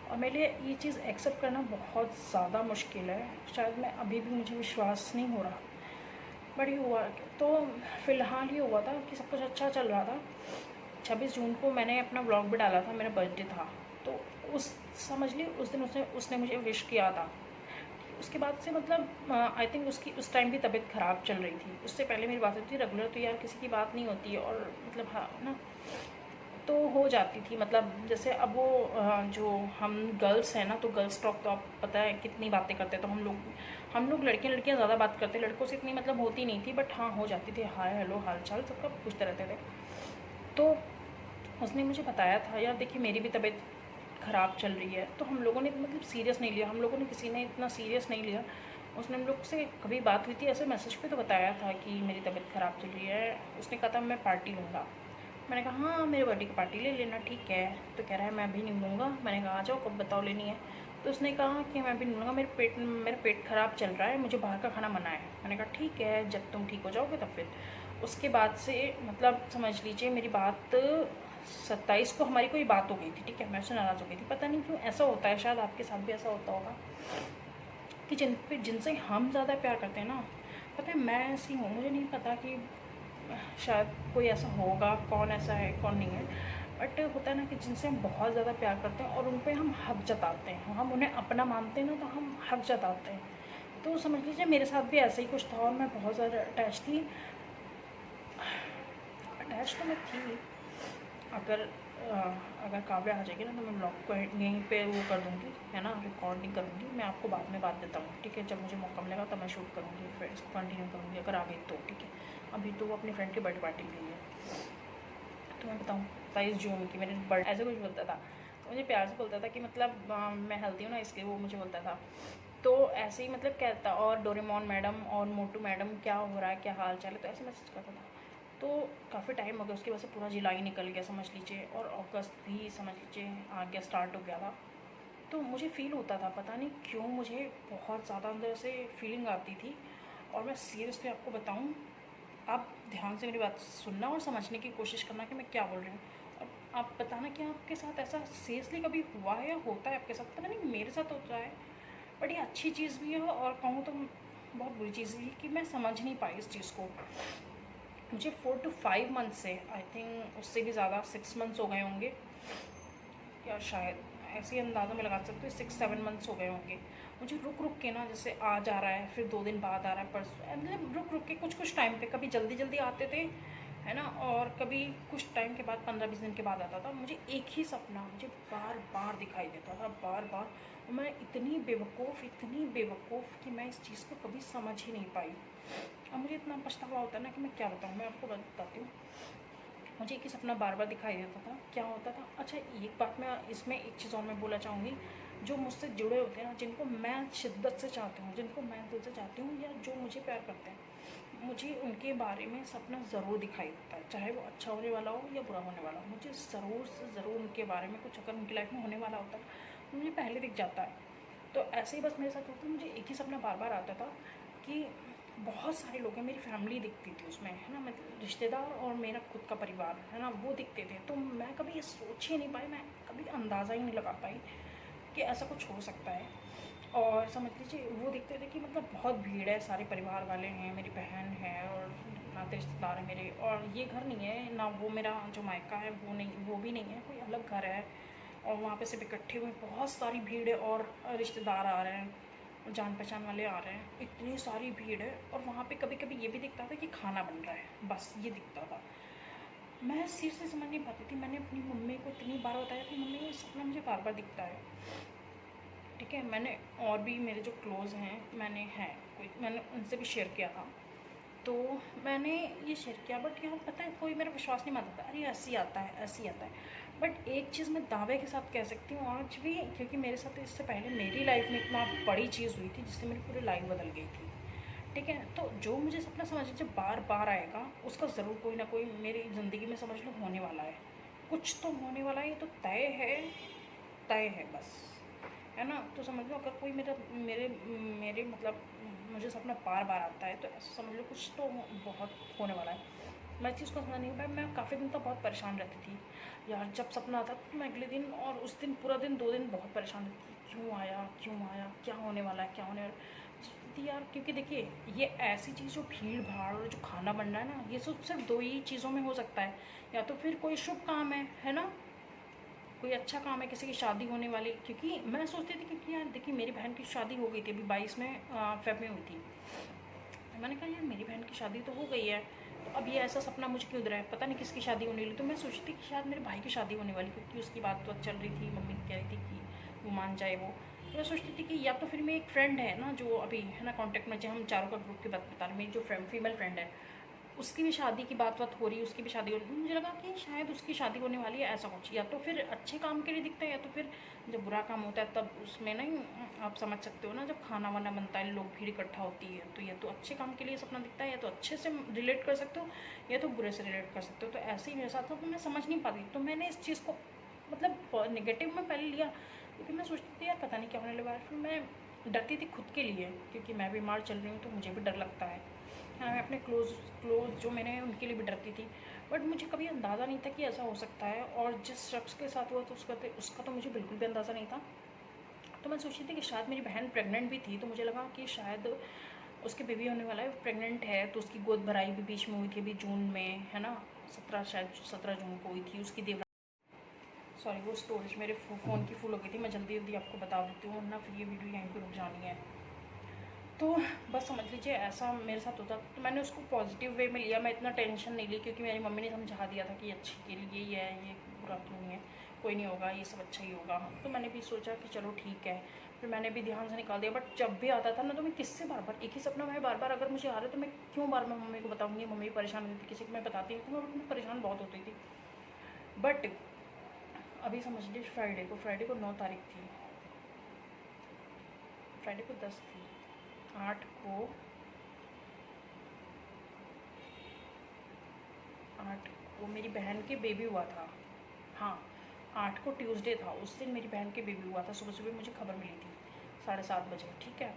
और मेरे लिए ये चीज़ एक्सेप्ट करना बहुत ज़्यादा मुश्किल है। शायद मैं अभी भी, मुझे विश्वास नहीं हो रहा। बट ये हुआ तो फ़िलहाल ये हुआ था कि सब कुछ अच्छा चल रहा था। 26 जून को मैंने अपना व्लॉग भी डाला था, मेरा बर्थडे था। तो उस समझ ली उस दिन उसने मुझे विश किया था। उसके बाद से मतलब आई थिंक उसकी उस टाइम भी तबीयत ख़राब चल रही थी। उससे पहले मेरी बात होती थी रेगुलर, तो यार किसी की बात नहीं होती है, और मतलब हाँ ना, तो हो जाती थी। मतलब जैसे अब वो जो हम गर्ल्स हैं ना, तो गर्ल्स टॉक तो आप पता है कितनी बातें करते हैं। तो हम लोग लड़कियाँ ज़्यादा बात करते, लड़कों से इतनी मतलब होती नहीं थी। बट हाँ, हो जाती थी, हाय हेलो हाल चाल सबका पूछते रहते थे। तो उसने मुझे बताया था, यार देखिए मेरी भी तबीयत ख़राब चल रही है। तो हम लोगों ने मतलब सीरियस नहीं लिया, हम लोगों ने किसी ने इतना सीरियस नहीं लिया। उसने हम लोग से कभी बात हुई थी ऐसे मैसेज पे, तो बताया था कि मेरी तबीयत ख़राब चल रही है। उसने कहा था मैं पार्टी लूँगा। मैंने कहा हाँ, मेरे बर्थडे की पार्टी ले लेना, ठीक है। तो कह रहा है मैं भी नहीं लूँगा। मैंने कहा आ जाओ, कब बताओ लेनी है। तो उसने कहा कि मैं भी नहीं लूँगा, मेरा पेट ख़राब चल रहा है, मुझे बाहर का खाना मना है। मैंने कहा ठीक है, जब तुम ठीक हो जाओगे तब फिर। उसके बाद से मतलब समझ लीजिए मेरी बात 27 को हमारी कोई बात हो गई थी, ठीक है। मैं उससे नाराज़ हो गई थी, पता नहीं क्यों ऐसा होता है, शायद आपके साथ भी ऐसा होता होगा कि जिनसे हम ज़्यादा प्यार करते हैं ना, पता है मैं ऐसी हूँ, मुझे नहीं पता कि शायद कोई ऐसा होगा, कौन ऐसा है कौन नहीं है। बट होता है ना कि जिनसे हम बहुत ज़्यादा प्यार करते हैं और उन पर हम हक जताते हैं, हम उन्हें अपना मानते हैं ना, तो हम हक जताते हैं। तो समझ लीजिए मेरे साथ भी ऐसा ही कुछ था, और मैं बहुत ज़्यादा अटैच तो मैं थी। अगर अगर काव्य आ जाएगी ना, तो मैं ब्लॉग को यहीं पे वो कर दूँगी, है ना, रिकॉर्ड नहीं करूँगी। मैं आपको बाद में बात देता हूँ, ठीक है। जब मुझे मौका मिलेगा तब मैं शूट करूँगी, फिर इसको कंटिन्यू करूँगी अगर आ गई तो, ठीक है। अभी तो वो अपनी फ्रेंड की बर्थडे पार्टी में गई है। तो मैं बताऊँ 27 जून की मेरी बर्थडे, ऐसे कुछ बोलता था, तो मुझे प्यार से बोलता था कि मतलब मैं हेल्दी हूँ ना, इसलिए वो मुझे बोलता था। तो ऐसे ही मतलब कहता, और डोरेमोन मैडम और मोटू मैडम क्या हो रहा है, क्या हाल चाल है, तो ऐसे मैसेज करता था। तो काफ़ी टाइम हो गया, उसकी वजह से पूरा जुलाई निकल गया समझ लीजिए, और अगस्त भी समझ लीजिए आ गया, स्टार्ट हो गया था। तो मुझे फ़ील होता था, पता नहीं क्यों मुझे बहुत ज़्यादा अंदर से फीलिंग आती थी। और मैं सीरियसली आपको बताऊं, आप ध्यान से मेरी बात सुनना और समझने की कोशिश करना कि मैं क्या बोल रही हूँ। और आप बताना कि आपके साथ ऐसा सीरियसली कभी हुआ है या होता है आपके साथ। पता नहीं मेरे साथ होता है, बट ये अच्छी चीज़ भी है और कहूँ तो बहुत बुरी चीज़ भी है कि मैं समझ नहीं पाई इस चीज़ को। मुझे 4 to 5 मंथ से, आई थिंक उससे भी ज़्यादा 6 मंथ्स हो गए होंगे, या शायद ऐसे ही अंदाज़ा में लगा सकते हो 6-7 मंथ्स हो गए होंगे। मुझे रुक रुक के ना, जैसे आज आ रहा है, फिर 2 दिन बाद आ रहा है, परसों, मतलब रुक रुक के कुछ टाइम पे, कभी जल्दी जल्दी आते थे, है ना, और कभी कुछ टाइम के बाद 15-20 दिन के बाद आता था। मुझे एक ही सपना मुझे बार बार दिखाई देता था, बार बार। और मैं इतनी बेवकूफ़ कि मैं इस चीज़ को कभी समझ ही नहीं पाई। अब मुझे इतना पछतावा होता है ना कि मैं क्या बताऊँ। मैं आपको बताती हूँ, मुझे एक ही सपना बार बार दिखाई देता था। क्या होता था, अच्छा एक बात मैं इसमें एक चीज़ और मैं बोलना चाहूँगी, जो मुझसे जुड़े होते हैं ना, जिनको मैं शिद्दत से चाहती हूँ, जिनको मैं दिल से चाहती हूँ, या जो मुझे प्यार करते हैं, मुझे उनके बारे में सपना ज़रूर दिखाई देता है, चाहे वो अच्छा होने वाला हो या बुरा होने वाला हो। मुझे ज़रूर से ज़रूर उनके बारे में कुछ, अगर उनकी लाइफ में होने वाला होता है, मुझे पहले दिख जाता है। तो ऐसे ही बस मेरे साथ होता, मुझे एक ही सपना बार बार आता था कि बहुत सारे लोग हैं, मेरी फैमिली दिखती थी उसमें, है ना, मतलब रिश्तेदार और मेरा खुद का परिवार, है ना, वो दिखते थे। तो मैं कभी ये सोच ही नहीं पाई, मैं कभी अंदाज़ा ही नहीं लगा पाई कि ऐसा कुछ हो सकता है। और समझ लीजिए वो देखते थे कि मतलब बहुत भीड़ है, सारे परिवार वाले हैं, मेरी बहन है और नाते रिश्तेदार हैं मेरे, और ये घर नहीं है ना, वो मेरा जो मायका है वो नहीं, वो भी नहीं है, कोई अलग घर है। और वहाँ पे सब इकट्ठे हुए, बहुत सारी भीड़ है और रिश्तेदार आ रहे हैं, जान पहचान वाले आ रहे हैं, इतनी सारी भीड़ है। और वहाँ पे कभी कभी ये भी दिखता था कि खाना बन रहा है, बस ये दिखता था। मैं सिर से समझ नहीं पाती थी। मैंने अपनी मम्मी को इतनी बार बताया कि मम्मी ये सपना मुझे बार बार दिखता है, ठीक है। मैंने और भी मेरे जो क्लोज़ हैं, मैंने उनसे भी शेयर किया था। तो मैंने ये शेयर किया, बट यहाँ पता है कोई मेरा विश्वास नहीं मानता था, अरे ऐसे ही आता है, ऐसे ही आता है। बट एक चीज़ मैं दावे के साथ कह सकती हूँ आज भी, क्योंकि मेरे साथ इससे पहले मेरी लाइफ में इतना बड़ी चीज़ हुई थी जिससे मेरी पूरी लाइफ बदल गई थी, ठीक है। तो जो मुझे सपना समझ लीजिए बार बार आएगा, उसका ज़रूर कोई ना कोई मेरी ज़िंदगी में समझ लो होने वाला है, कुछ तो होने वाला है, ये तो तय है बस, है ना। तो समझ लो अगर कोई मेरे मेरे मतलब मुझे सपना बार बार आता है तो ऐसा समझ लो कुछ तो बहुत होने वाला है। मैं इस चीज़ को समझ नहीं पाई। मैं काफ़ी दिन तक बहुत परेशान रहती थी यार, जब सपना आता तो मैं अगले दिन और उस दिन पूरा दिन 2 दिन बहुत परेशान रहती थी, क्यों आया, क्या होने वाला है, क्या होने वाला है। सोचती थी यार, क्योंकि देखिए ये ऐसी चीज़ जो भीड़ भाड़ और जो खाना बन रहा है ना, ये सब सिर्फ 2 ही चीज़ों में हो सकता है, या तो फिर कोई शुभ काम है ना, कोई अच्छा काम है, किसी की शादी होने वाली। क्योंकि मैं सोचती थी, क्योंकि यार देखिए मेरी बहन की शादी हो गई थी, अभी 22 में फेब में हुई थी। मैंने कहा यार मेरी बहन की शादी तो हो गई है, तो अब ये ऐसा सपना मुझे क्यों रहा है, पता नहीं किसकी शादी होने वाली। तो मैं सोचती कि शायद मेरे भाई की शादी होने वाली, क्योंकि उसकी बात तो चल रही थी, मम्मी कह रही थी कि वो मान जाए वो। तो मैं सोचती थी कि या तो फिर मेरी एक फ्रेंड है ना जो अभी है ना कॉन्टैक्ट में, जो हम चारों का ग्रुप की बात बता रहे, मेरी जो फीमेल फ्रेंड है, उसकी भी शादी की बात हो रही है, उसकी भी शादी हो रही है। मुझे लगा कि शायद उसकी शादी होने वाली है, ऐसा कुछ। या तो फिर अच्छे काम के लिए दिखता है, या तो फिर जब बुरा काम होता है तब उसमें नहीं, आप समझ सकते हो ना, जब खाना वाना बनता है, लोग भीड़ इकट्ठा होती है, तो या तो अच्छे काम के लिए सपना दिखता है, या तो अच्छे से रिलेट कर सकते हो, या तो बुरे से रिलेट कर सकते हो। तो ऐसे ही मेरे साथ था, तो मैं समझ नहीं पाती। तो मैंने इस चीज़ को मतलब नेगेटिव में पहले लिया, क्योंकि मैं सोचती थी यार पता नहीं क्या होने लगा। फिर मैं डरती थी खुद के लिए, क्योंकि मैं बीमार चल रही हूँ तो मुझे भी डर लगता है। हाँ, मैं अपने क्लोज जो मैंने उनके लिए भी डरती थी। बट मुझे कभी अंदाज़ा नहीं था कि ऐसा हो सकता है, और जिस शख्स के साथ हुआ तो उसका तो मुझे बिल्कुल भी अंदाज़ा नहीं था। तो मैं सोचती थी कि शायद मेरी बहन प्रेग्नेंट भी थी, तो मुझे लगा कि शायद उसके बेबी होने वाला है, प्रेग्नेंट है, तो उसकी गोद भराई भी बीच में हुई थी अभी जून में, है ना, 17 जून को हुई थी उसकी देव। सॉरी, वो स्टोरेज मेरे फ़ोन की फुल हो गई थी, मैं जल्दी जल्दी आपको बता देती हूँ, वरना फिर ये वीडियो यहीं पर रुक जानी है। तो बस समझ लीजिए ऐसा मेरे साथ होता। तो मैंने उसको पॉजिटिव वे में लिया, मैं इतना टेंशन नहीं ली, क्योंकि मेरी मम्मी ने समझा दिया था कि अच्छे के लिए ही है, ये बुरा तो नहीं है, कोई नहीं होगा, ये सब अच्छा ही होगा। तो मैंने भी सोचा कि चलो ठीक है, फिर मैंने भी ध्यान से निकाल दिया। बट जब भी आता था ना, तो मैं किससे बार बार एक ही सपना, मैं बार बार अगर मुझे आ रहा है तो मैं क्यों बार बार मम्मी को बताऊँगी, मम्मी परेशान होती थी, किसी को मैं बताती नहीं, तो मैं परेशान बहुत होती थी। बट अभी समझ लीजिए फ्राइडे को 9 तारीख थी, फ्राइडे को 10 थी, 8 को मेरी बहन के बेबी हुआ था। हाँ, 8 को ट्यूसडे था, उस दिन मेरी बहन के बेबी हुआ था। सुबह सुबह मुझे खबर मिली थी 7:30 बजे, ठीक है।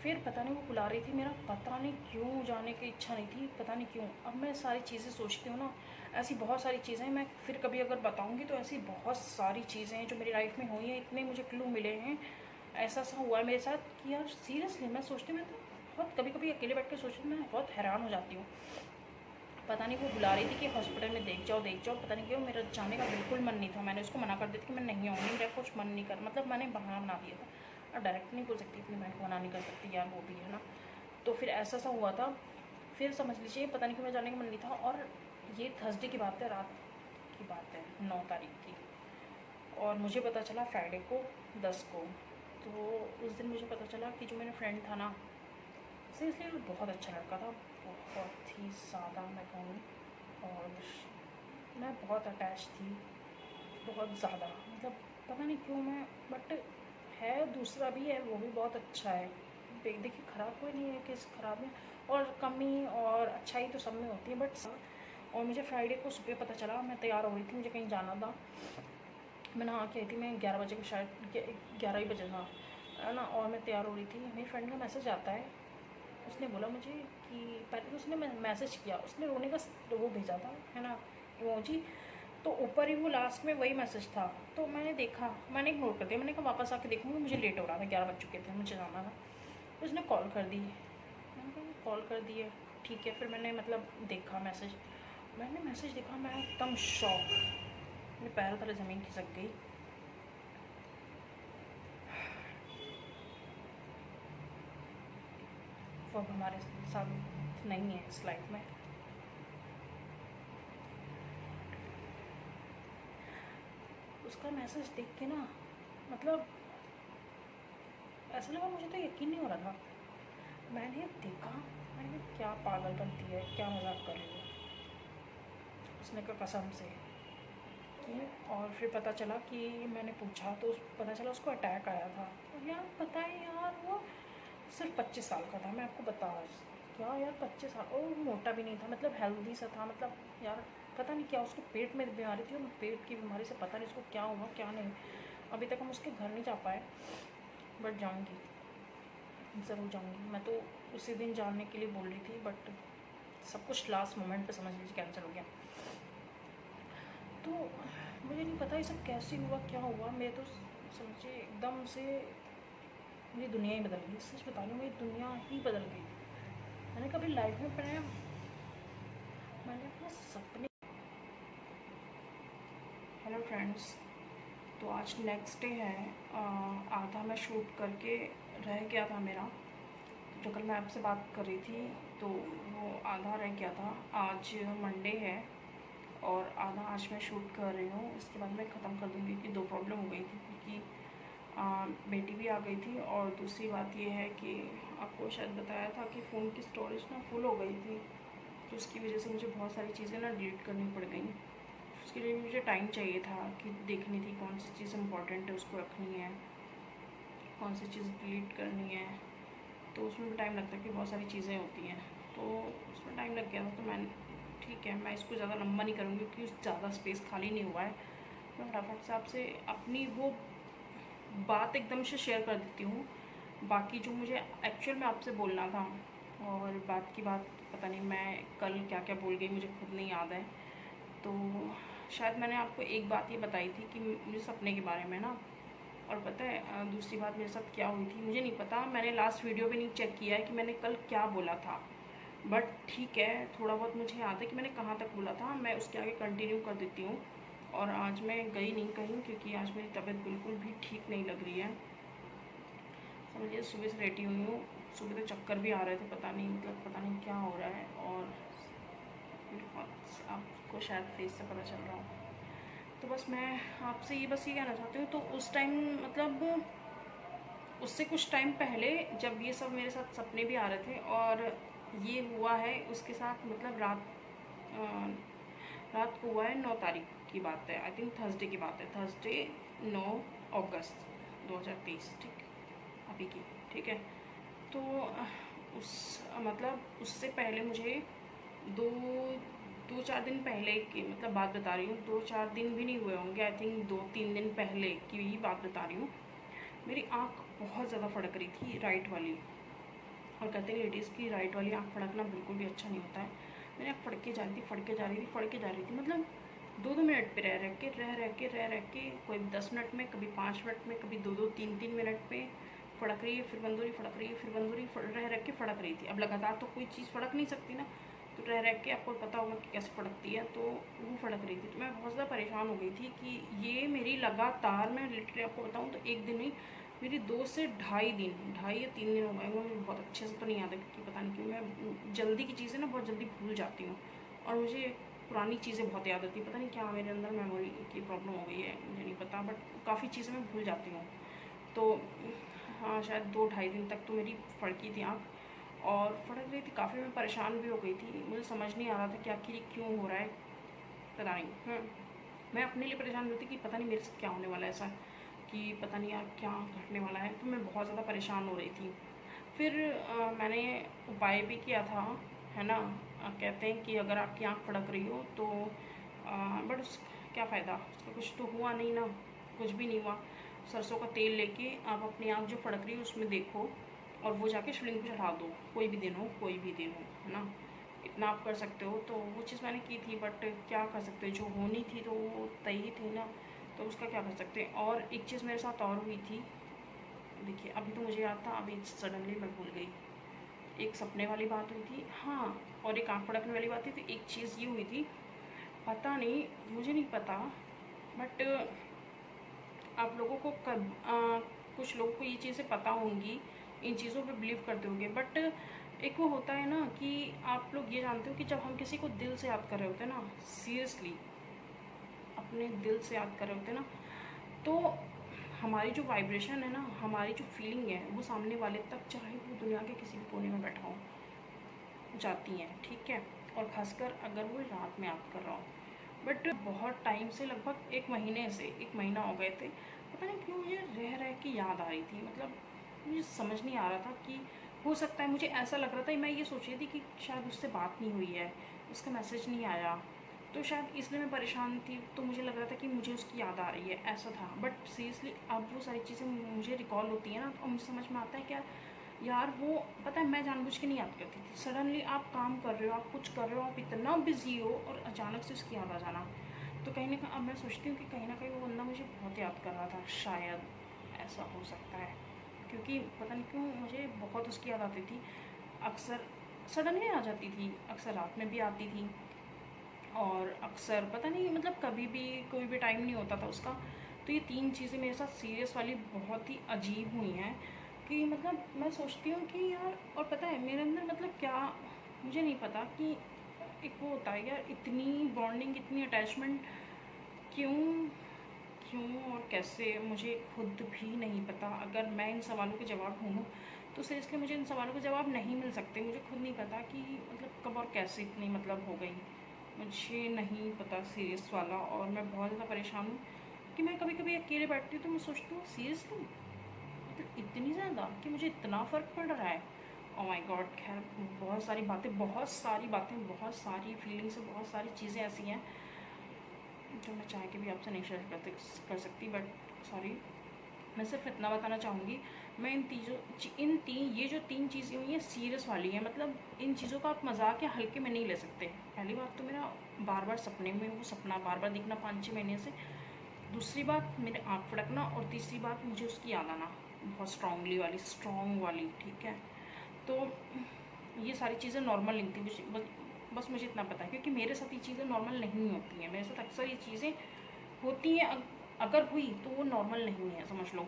फिर पता नहीं वो बुला रही थी, मेरा पता नहीं क्यों जाने की इच्छा नहीं थी, पता नहीं क्यों। अब मैं सारी चीज़ें सोचती हूँ ना, ऐसी बहुत सारी चीज़ें मैं फिर कभी अगर बताऊँगी, तो ऐसी बहुत सारी चीज़ें हैं जो मेरी लाइफ में हुई हैं, इतने मुझे क्लू मिले हैं, ऐसा हुआ है मेरे साथ कि यार सीरियसली मैं सोचती हूँ, मैं तो बहुत कभी कभी अकेले बैठ कर सोचती हूँ, मैं बहुत हैरान हो जाती हूँ। पता नहीं वो बुला रही थी कि हॉस्पिटल में देख जाओ, पता नहीं क्यों मेरा जाने का बिल्कुल मन नहीं था। मैंने उसको मना कर दिया था कि मैं नहीं आऊँगी, मेरा कुछ मन नहीं कर, मतलब मैंने बहाना बना दिया था। और डायरेक्ट नहीं बोल सकती, अपनी बहन को मना नहीं कर सकती यार, वो भी है ना। तो फिर ऐसा सा हुआ था। फिर समझ लीजिए पता नहीं क्यों मेरा जाने का मन नहीं था, और ये थर्सडे की बात है, रात की बात है, 9 तारीख की। और मुझे पता चला फ्राइडे को 10 को। तो उस दिन मुझे पता चला कि जो मेरा फ्रेंड था ना, सीरियसली वो बहुत अच्छा लड़का था, बहुत ही ज़्यादा मैं कहूँ। और मैं बहुत अटैच थी, बहुत ज़्यादा, मतलब पता नहीं क्यों मैं, बट है दूसरा भी है, वो भी बहुत अच्छा है। देखिए खराब कोई नहीं है, किस खराब में, और कमी और अच्छाई तो सब में होती है, बट और मुझे फ्राइडे को सुबह पता चला, मैं तैयार हो रही थी, मुझे कहीं जाना था, मैं नहा के आई थी, मैं 11 बजे के शायद 11 ही बजे था, है ना। और मैं तैयार हो रही थी, मेरी फ्रेंड का मैसेज आता है, उसने बोला मुझे कि पहले तो उसने मैसेज किया, उसने रोने का वो भेजा था, है ना, इमोजी। तो तो ऊपर ही वो लास्ट में वही मैसेज था। तो मैंने देखा, मैंने इग्नोर कर दिया, मैंने कहा वापस आके देखूँगी, मुझे लेट हो रहा था, 11 बज चुके थे, मुझे जाना था। तो उसने कॉल कर दी, मैंने कहा कॉल कर दी है, ठीक है। फिर मैंने मतलब देखा मैसेज, मैंने मैसेज देखा, मैं एकदम शॉक, मेरे पैरों तले ज़मीन खिसक गई। वो अब हमारे साथ नहीं है इस लाइफ में। उसका मैसेज देख के ना, मतलब ऐसा लगा, मुझे तो यकीन नहीं हो रहा था। मैंने देखा, मैंने कहा क्या पागल बनती है, क्या मजाक कर रही है। उसने कहा कसम से कि, और फिर पता चला कि मैंने पूछा तो पता चला उसको अटैक आया था। और यार पता है यार, वो सिर्फ 25 साल का था, मैं आपको बता, क्या यार 25 साल, और मोटा भी नहीं था, मतलब हेल्दी सा था। मतलब यार पता नहीं क्या उसको पेट में बीमारी थी, और पेट की बीमारी से पता नहीं उसको क्या हुआ क्या नहीं। अभी तक हम उसके घर नहीं जा पाए, बट जाऊँगी, ज़रूर जाऊँगी। मैं तो उसी दिन जानने के लिए बोल रही थी, बट सब कुछ लास्ट मोमेंट पे समझ लीजिए कैंसिल हो गया। तो मुझे नहीं पता ये सब कैसे हुआ, क्या हुआ। मैं तो समझिए एकदम से मेरी दुनिया ही बदल गई। सच बता रही हूँ, मेरी दुनिया ही बदल गई। मैंने कभी लाइफ में पढ़ा, मैंने अपने सपने। हेलो फ्रेंड्स, तो आज नेक्स्ट डे है। आधा मैं शूट करके रह गया था मेरा, जो कल मैं आपसे बात कर रही थी, तो वो आधा रह गया था। आज मंडे है और आधा आज मैं शूट कर रही हूँ, इसके बाद मैं ख़त्म कर दूँगी। कि दो प्रॉब्लम हो गई थी, क्योंकि बेटी भी आ गई थी, और दूसरी बात ये है कि आपको शायद बताया था कि फ़ोन की स्टोरेज ना फुल हो गई थी, तो उसकी वजह से मुझे बहुत सारी चीज़ें ना डिलीट करनी पड़ गई। उसके लिए मुझे टाइम चाहिए था कि देखनी थी कौन सी चीज़ इम्पॉर्टेंट है उसको रखनी है, कौन सी चीज़ डिलीट करनी है। तो उसमें भी टाइम लगता है कि बहुत सारी चीज़ें होती हैं, तो उसमें टाइम लग गया था। तो मैं ठीक है, मैं इसको ज़्यादा लंबा नहीं करूँगी क्योंकि ज़्यादा स्पेस खाली नहीं हुआ है। मैं फटाफट से आपसे अपनी वो बात एकदम से शेयर कर देती हूँ। बाकी जो मुझे एक्चुअल में आपसे बोलना था, और बात की बात पता नहीं मैं कल क्या क्या बोल गई, मुझे खुद नहीं याद है। तो शायद मैंने आपको एक बात ये बताई थी कि मुझे सपने के बारे में ना, और पता है दूसरी बात मेरे साथ क्या हुई थी मुझे नहीं पता। मैंने लास्ट वीडियो भी नहीं चेक किया है कि मैंने कल क्या बोला था, बट ठीक है, थोड़ा बहुत मुझे याद है कि मैंने कहाँ तक बोला था। मैं उसके आगे कंटिन्यू कर देती हूँ। और आज मैं गई नहीं कहीं, क्योंकि आज मेरी तबीयत बिल्कुल भी ठीक नहीं लग रही है। समझिए सुबह से लेटी हुई हूँ, सुबह तो चक्कर भी आ रहे थे, पता नहीं मतलब पता नहीं क्या हो रहा है। और आपको शायद फेस से पता चल रहा हो। तो बस मैं आपसे ये कहना चाहती हूँ। तो उस टाइम मतलब उससे कुछ टाइम पहले जब ये सब मेरे साथ सपने भी आ रहे थे और ये हुआ है, उसके साथ मतलब रात को हुआ है। 9 तारीख की बात है, आई थिंक थर्सडे की बात है, थर्सडे 9 अगस्त 2023, ठीक अभी की, ठीक है। तो उस मतलब उससे पहले मुझे दो दो चार दिन पहले की मतलब बात बता रही हूँ, 2-4 दिन भी नहीं हुए होंगे, आई थिंक 2-3 दिन पहले की ही बात बता रही हूँ। मेरी आँख बहुत ज़्यादा फड़क रही थी, राइट वाली। और कहते हैं लेडीज़ की राइट वाली आँख फड़कना बिल्कुल भी अच्छा नहीं होता है। मेरी आँख फड़के जा रही थी, फड़के जा रही थी, फड़के जा रही थी, मतलब 2-2 मिनट पे रह के कोई 10 मिनट में, कभी 5 मिनट में, कभी 2-2 3-3 मिनट पे फड़क रही है, फिर बंद हो रही, फड़क रही है, फिर बंद हो रही, रह के फड़क रही थी। अब लगातार तो कोई चीज़ फड़क नहीं सकती ना, तो रह के आपको पता होगा कि कैसे फड़कती है, तो वो फड़क रही थी। तो मैं बहुत ज़्यादा परेशान हो गई थी कि ये मेरी लगातार, मैं लिटरली आपको बताऊँ तो एक दिन नहीं, मेरी 2 से ढाई दिन, 2.5 या 3 दिन हो गए। मुझे बहुत अच्छे से तो नहीं याद है, क्योंकि पता नहीं क्यों मैं जल्दी की चीज़ें ना बहुत जल्दी भूल जाती हूँ, और मुझे पुरानी चीज़ें बहुत याद आती है। पता नहीं क्या मेरे अंदर मेमोरी की प्रॉब्लम हो गई है, मुझे नहीं पता, बट काफ़ी चीज़ें मैं भूल जाती हूँ। तो हाँ, शायद 2-2.5 दिन तक तो मेरी फड़की थी आँख, और फड़क रही थी काफ़ी। मैं परेशान भी हो गई थी, मुझे समझ नहीं आ रहा था कि आखिर ये क्यों हो रहा है, पता नहीं। मैं अपने लिए परेशान हुई थी कि पता नहीं मेरे साथ क्या होने वाला है, ऐसा कि पता नहीं यार क्या घटने वाला है। तो मैं बहुत ज़्यादा परेशान हो रही थी। फिर मैंने उपाय भी किया था, है ना। कहते हैं कि अगर आपकी आँख फड़क रही हो तो बट उस क्या फ़ायदा, उसका कुछ तो हुआ नहीं ना, कुछ भी नहीं हुआ। सरसों का तेल लेके आप अपनी आँख जो फड़क रही है उसमें देखो, और वो जाके शिवलिंग पे चढ़ा दो, कोई भी दिन हो, है ना। इतना आप कर सकते हो। तो वो चीज़ मैंने की थी, बट क्या कर सकते हो, जो होनी थी तो वो तय ही थी ना, तो उसका क्या कर सकते हैं। और एक चीज़ मेरे साथ और हुई थी, देखिए अभी तो मुझे याद था, अभी सडनली मैं भूल गई। एक सपने वाली बात हुई थी, हाँ, और एक आँख फड़कने वाली बात थी। तो एक चीज़ ये हुई थी, पता नहीं, मुझे नहीं पता, बट आप लोगों को कुछ लोगों को ये चीज़ें पता होंगी, इन चीज़ों पे बिलीव करते होंगे। बट एक वो होता है ना कि आप लोग ये जानते हो कि जब हम किसी को दिल से याद कर रहे होते हैं ना, सीरियसली अपने दिल से याद कर रहे होते हैं ना, तो हमारी जो वाइब्रेशन है ना, हमारी जो फीलिंग है, वो सामने वाले तक, चाहे वो दुनिया के किसी भी कोने में बैठा हो, जाती हैं, ठीक है। और ख़ासकर अगर वो रात में याद कर रहा हो। बट बहुत टाइम से, लगभग 1 महीने से, 1 महीना हो गए थे, पता नहीं क्यों मुझे रह रह के याद आ रही थी। मतलब मुझे समझ नहीं आ रहा था कि हो सकता है, मुझे ऐसा लग रहा था, मैं ये सोच रही थी कि शायद उससे बात नहीं हुई है, उसका मैसेज नहीं आया, तो शायद इसलिए मैं परेशान थी। तो मुझे लग रहा था कि मुझे उसकी याद आ रही है, ऐसा था। बट सीरियसली अब वो सारी चीज़ें मुझे रिकॉल होती हैं ना, तो मुझे समझ में आता है क्या यार, वो पता है मैं जानबूझ के नहीं याद करती थी। सडनली आप काम कर रहे हो, आप कुछ कर रहे हो, आप इतना बिजी हो, और अचानक से उसकी याद आ जाना। तो कहीं ना कहीं अब मैं सोचती हूँ कि कहीं ना कहीं वो बंदा मुझे बहुत याद कर रहा था, शायद ऐसा हो सकता है। क्योंकि पता नहीं क्यों मुझे बहुत उसकी याद आती थी, अक्सर सडनली आ जाती थी, अक्सर रात में भी आती थी, और अक्सर पता नहीं, मतलब कभी भी कोई भी टाइम नहीं होता था उसका। तो ये 3 चीज़ें मेरे साथ सीरियस वाली बहुत ही अजीब हुई हैं, कि मतलब मैं सोचती हूँ कि यार, और पता है मेरे अंदर मतलब क्या, मुझे नहीं पता कि एक वो होता है यार, इतनी बॉन्डिंग, इतनी अटैचमेंट क्यों, क्यों और कैसे, मुझे खुद भी नहीं पता। अगर मैं इन सवालों के जवाब ढूँढूँ तो सीरियसली मुझे इन सवालों के जवाब नहीं मिल सकते। मुझे खुद नहीं पता कि मतलब कब और कैसे इतनी मतलब हो गई, मुझे नहीं पता सीरियस वाला। और मैं बहुत ज़्यादा परेशान हूँ कि मैं कभी कभी अकेले बैठती हूँ तो मैं सोचती हूँ सीरियसली, मतलब इतनी ज़्यादा कि मुझे इतना फ़र्क पड़ रहा है। ओ माय गॉड, खैर बहुत सारी बातें, बहुत सारी बातें, बहुत सारी फीलिंग्स, बहुत सारी चीज़ें ऐसी हैं जो मैं चाह के भी आपसे नहीं शेयर कर सकती। बट सॉरी, मैं सिर्फ इतना बताना चाहूँगी, मैं ये जो 3 चीज़ें हुई हैं सीरियस वाली हैं। मतलब इन चीज़ों का आप मजाक या हल्के में नहीं ले सकते। पहली बात तो मेरा बार बार सपने में वो सपना बार बार दिखना 5-6 महीने से, दूसरी बात मेरे आँख फड़कना, और तीसरी बात मुझे उसकी याद आना बहुत स्ट्रांगली वाली, स्ट्रॉन्ग वाली, ठीक है। तो ये सारी चीज़ें नॉर्मल नहीं थी, बस मुझे इतना पता है, क्योंकि मेरे साथ ये चीज़ें नॉर्मल नहीं होती हैं। मेरे साथ अक्सर ये चीज़ें होती हैं, अगर हुई तो वो नॉर्मल नहीं है, समझ लो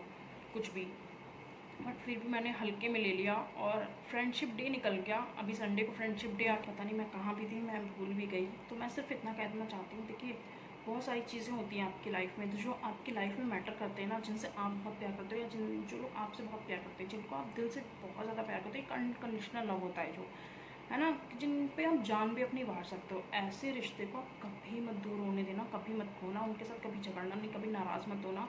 कुछ भी। बट फिर भी मैंने हल्के में ले लिया, और फ्रेंडशिप डे निकल गया। अभी संडे को फ्रेंडशिप डे, आप पता नहीं मैं कहाँ भी थी, मैं भूल भी गई। तो मैं सिर्फ इतना कह देना चाहती हूँ, देखिए बहुत सारी चीज़ें होती हैं आपकी लाइफ में, जो आपकी लाइफ में मैटर करते हैं ना, जिनसे आप बहुत प्यार करते हो, या जो लोग आपसे बहुत प्यार करते हैं, जिनको आप दिल से बहुत ज़्यादा प्यार करते हो, अनकंडीशनल लव होता है जो, है ना, जिन पे आप जान भी अपनी बांट सकते हो, ऐसे रिश्ते को आप कभी मत दूर होने देना, कभी मत खोना, उनके साथ कभी झगड़ना नहीं, कभी नाराज़ मत होना।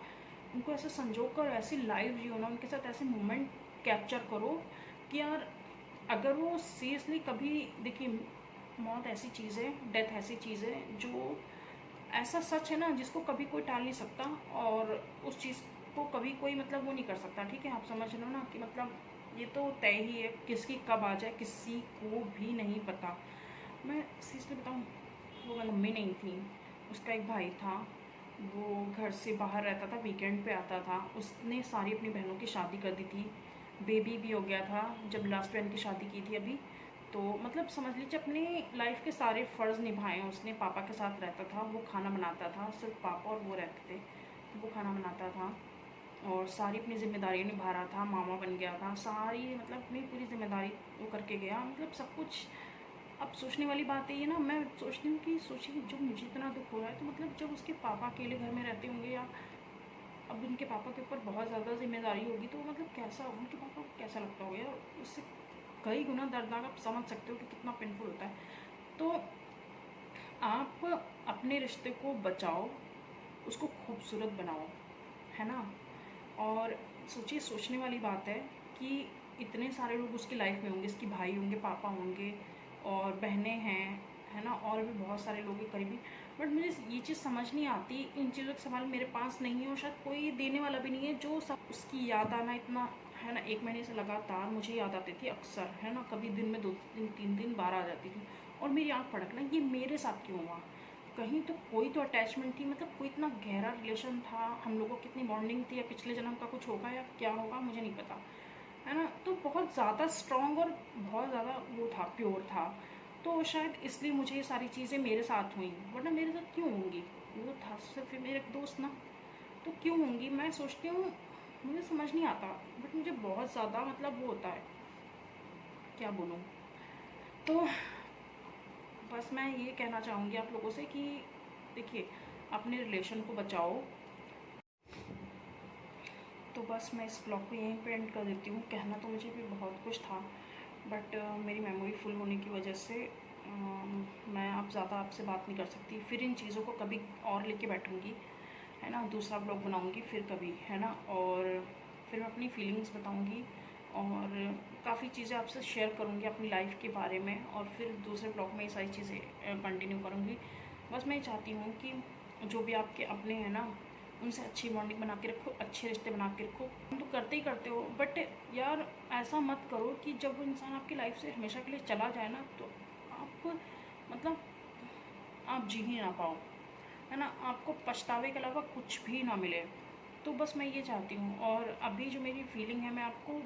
उनको ऐसे संजो कर ऐसी लाइव जियो ना, उनके साथ ऐसे मोमेंट कैप्चर करो कि यार, अगर वो सीरियसली कभी, देखिए मौत ऐसी चीज़ है, डेथ ऐसी चीज़ है, जो ऐसा सच है ना जिसको कभी कोई टाल नहीं सकता, और उस चीज़ को कभी कोई मतलब वो नहीं कर सकता, ठीक है। आप समझ लो ना कि मतलब ये तो तय ही है, किसकी कब आ जाए किसी को भी नहीं पता। मैं सीरियसली बताऊँ, वो मम्मी नहीं थी, उसका एक भाई था, वो घर से बाहर रहता था, वीकेंड पे आता था। उसने सारी अपनी बहनों की शादी कर दी थी, बेबी भी हो गया था जब लास्ट बहन की शादी की थी अभी। तो मतलब समझ लीजिए अपनी लाइफ के सारे फ़र्ज़ निभाए हैं उसने। पापा के साथ रहता था, वो खाना बनाता था, सिर्फ पापा और वो रहते थे, वो खाना बनाता था, और सारी अपनी ज़िम्मेदारी निभा रहा था, मामा बन गया था, सारी मतलब अपनी पूरी ज़िम्मेदारी वो करके गया, मतलब सब कुछ। अब सोचने वाली बात है ये ना, मैं सोचती हूँ कि सोचिए जब मुझे इतना दुख हो रहा है, तो मतलब जब उसके पापा अकेले घर में रहते होंगे, या अब उनके पापा के ऊपर बहुत ज़्यादा जिम्मेदारी होगी, तो मतलब कैसा उनके पापा को कैसा लगता होगा यार, उससे कई गुना दर्दनाक, आप समझ सकते हो कि कितना पेनफुल होता है। तो आप अपने रिश्ते को बचाओ, उसको खूबसूरत बनाओ, है ना। और सोचिए, सोचने वाली बात है कि इतने सारे लोग उसकी लाइफ में होंगे, इसके भाई होंगे, पापा होंगे, और बहनें हैं, है ना, और भी बहुत सारे लोग हैं करीबी। बट मुझे ये चीज़ समझ नहीं आती, इन चीज़ों का सवाल मेरे पास नहीं है, और शायद कोई देने वाला भी नहीं है, जो सब उसकी याद आना इतना, है ना। 1 महीने से लगातार मुझे याद आती थी अक्सर, है ना, कभी दिन में 2 दिन 3 दिन बार आ जाती थी, और मेरी आँख फड़कना, ये मेरे साथ क्यों हुआ? कहीं तो कोई तो अटैचमेंट थी, मतलब कोई इतना गहरा रिलेशन था, हम लोगों की कितनी बॉन्डिंग थी, या पिछले जन्म का कुछ होगा या क्या होगा मुझे नहीं पता, है ना। तो बहुत ज़्यादा स्ट्रॉन्ग और बहुत ज़्यादा वो था, प्योर था। तो शायद इसलिए मुझे ये सारी चीज़ें मेरे साथ हुई, वरना मेरे साथ क्यों होंगी? वो था सिर्फ मेरे एक दोस्त ना, तो क्यों होंगी? मैं सोचती हूँ, मुझे समझ नहीं आता, बट मुझे बहुत ज़्यादा मतलब वो होता है, क्या बोलूँ। तो बस मैं ये कहना चाहूँगी आप लोगों से कि देखिए, अपने रिलेशन को बचाओ। तो बस मैं इस ब्लॉग को यहीं पे एंड कर देती हूँ। कहना तो मुझे भी बहुत कुछ था, बट मेरी मेमोरी फुल होने की वजह से मैं अब ज़्यादा आपसे बात नहीं कर सकती। फिर इन चीज़ों को कभी और लेके बैठूँगी, है ना, दूसरा ब्लॉग बनाऊँगी फिर कभी, है ना, और फिर मैं अपनी फीलिंग्स बताऊँगी और काफ़ी चीज़ें आपसे शेयर करूँगी अपनी लाइफ के बारे में, और फिर दूसरे ब्लॉग में ये सारी चीज़ें कंटिन्यू करूँगी। बस मैं चाहती हूँ कि जो भी आपके अपने हैं ना, उनसे अच्छी बॉन्डिंग बना के रखो, अच्छे रिश्ते बना के रखो। तुम तो करते ही करते हो, बट यार ऐसा मत करो कि जब वो इंसान आपकी लाइफ से हमेशा के लिए चला जाए ना, तो आप मतलब आप जी ही ना पाओ, है ना, आपको पछतावे के अलावा कुछ भी ना मिले। तो बस मैं ये चाहती हूँ, और अभी जो मेरी फीलिंग है मैं आपको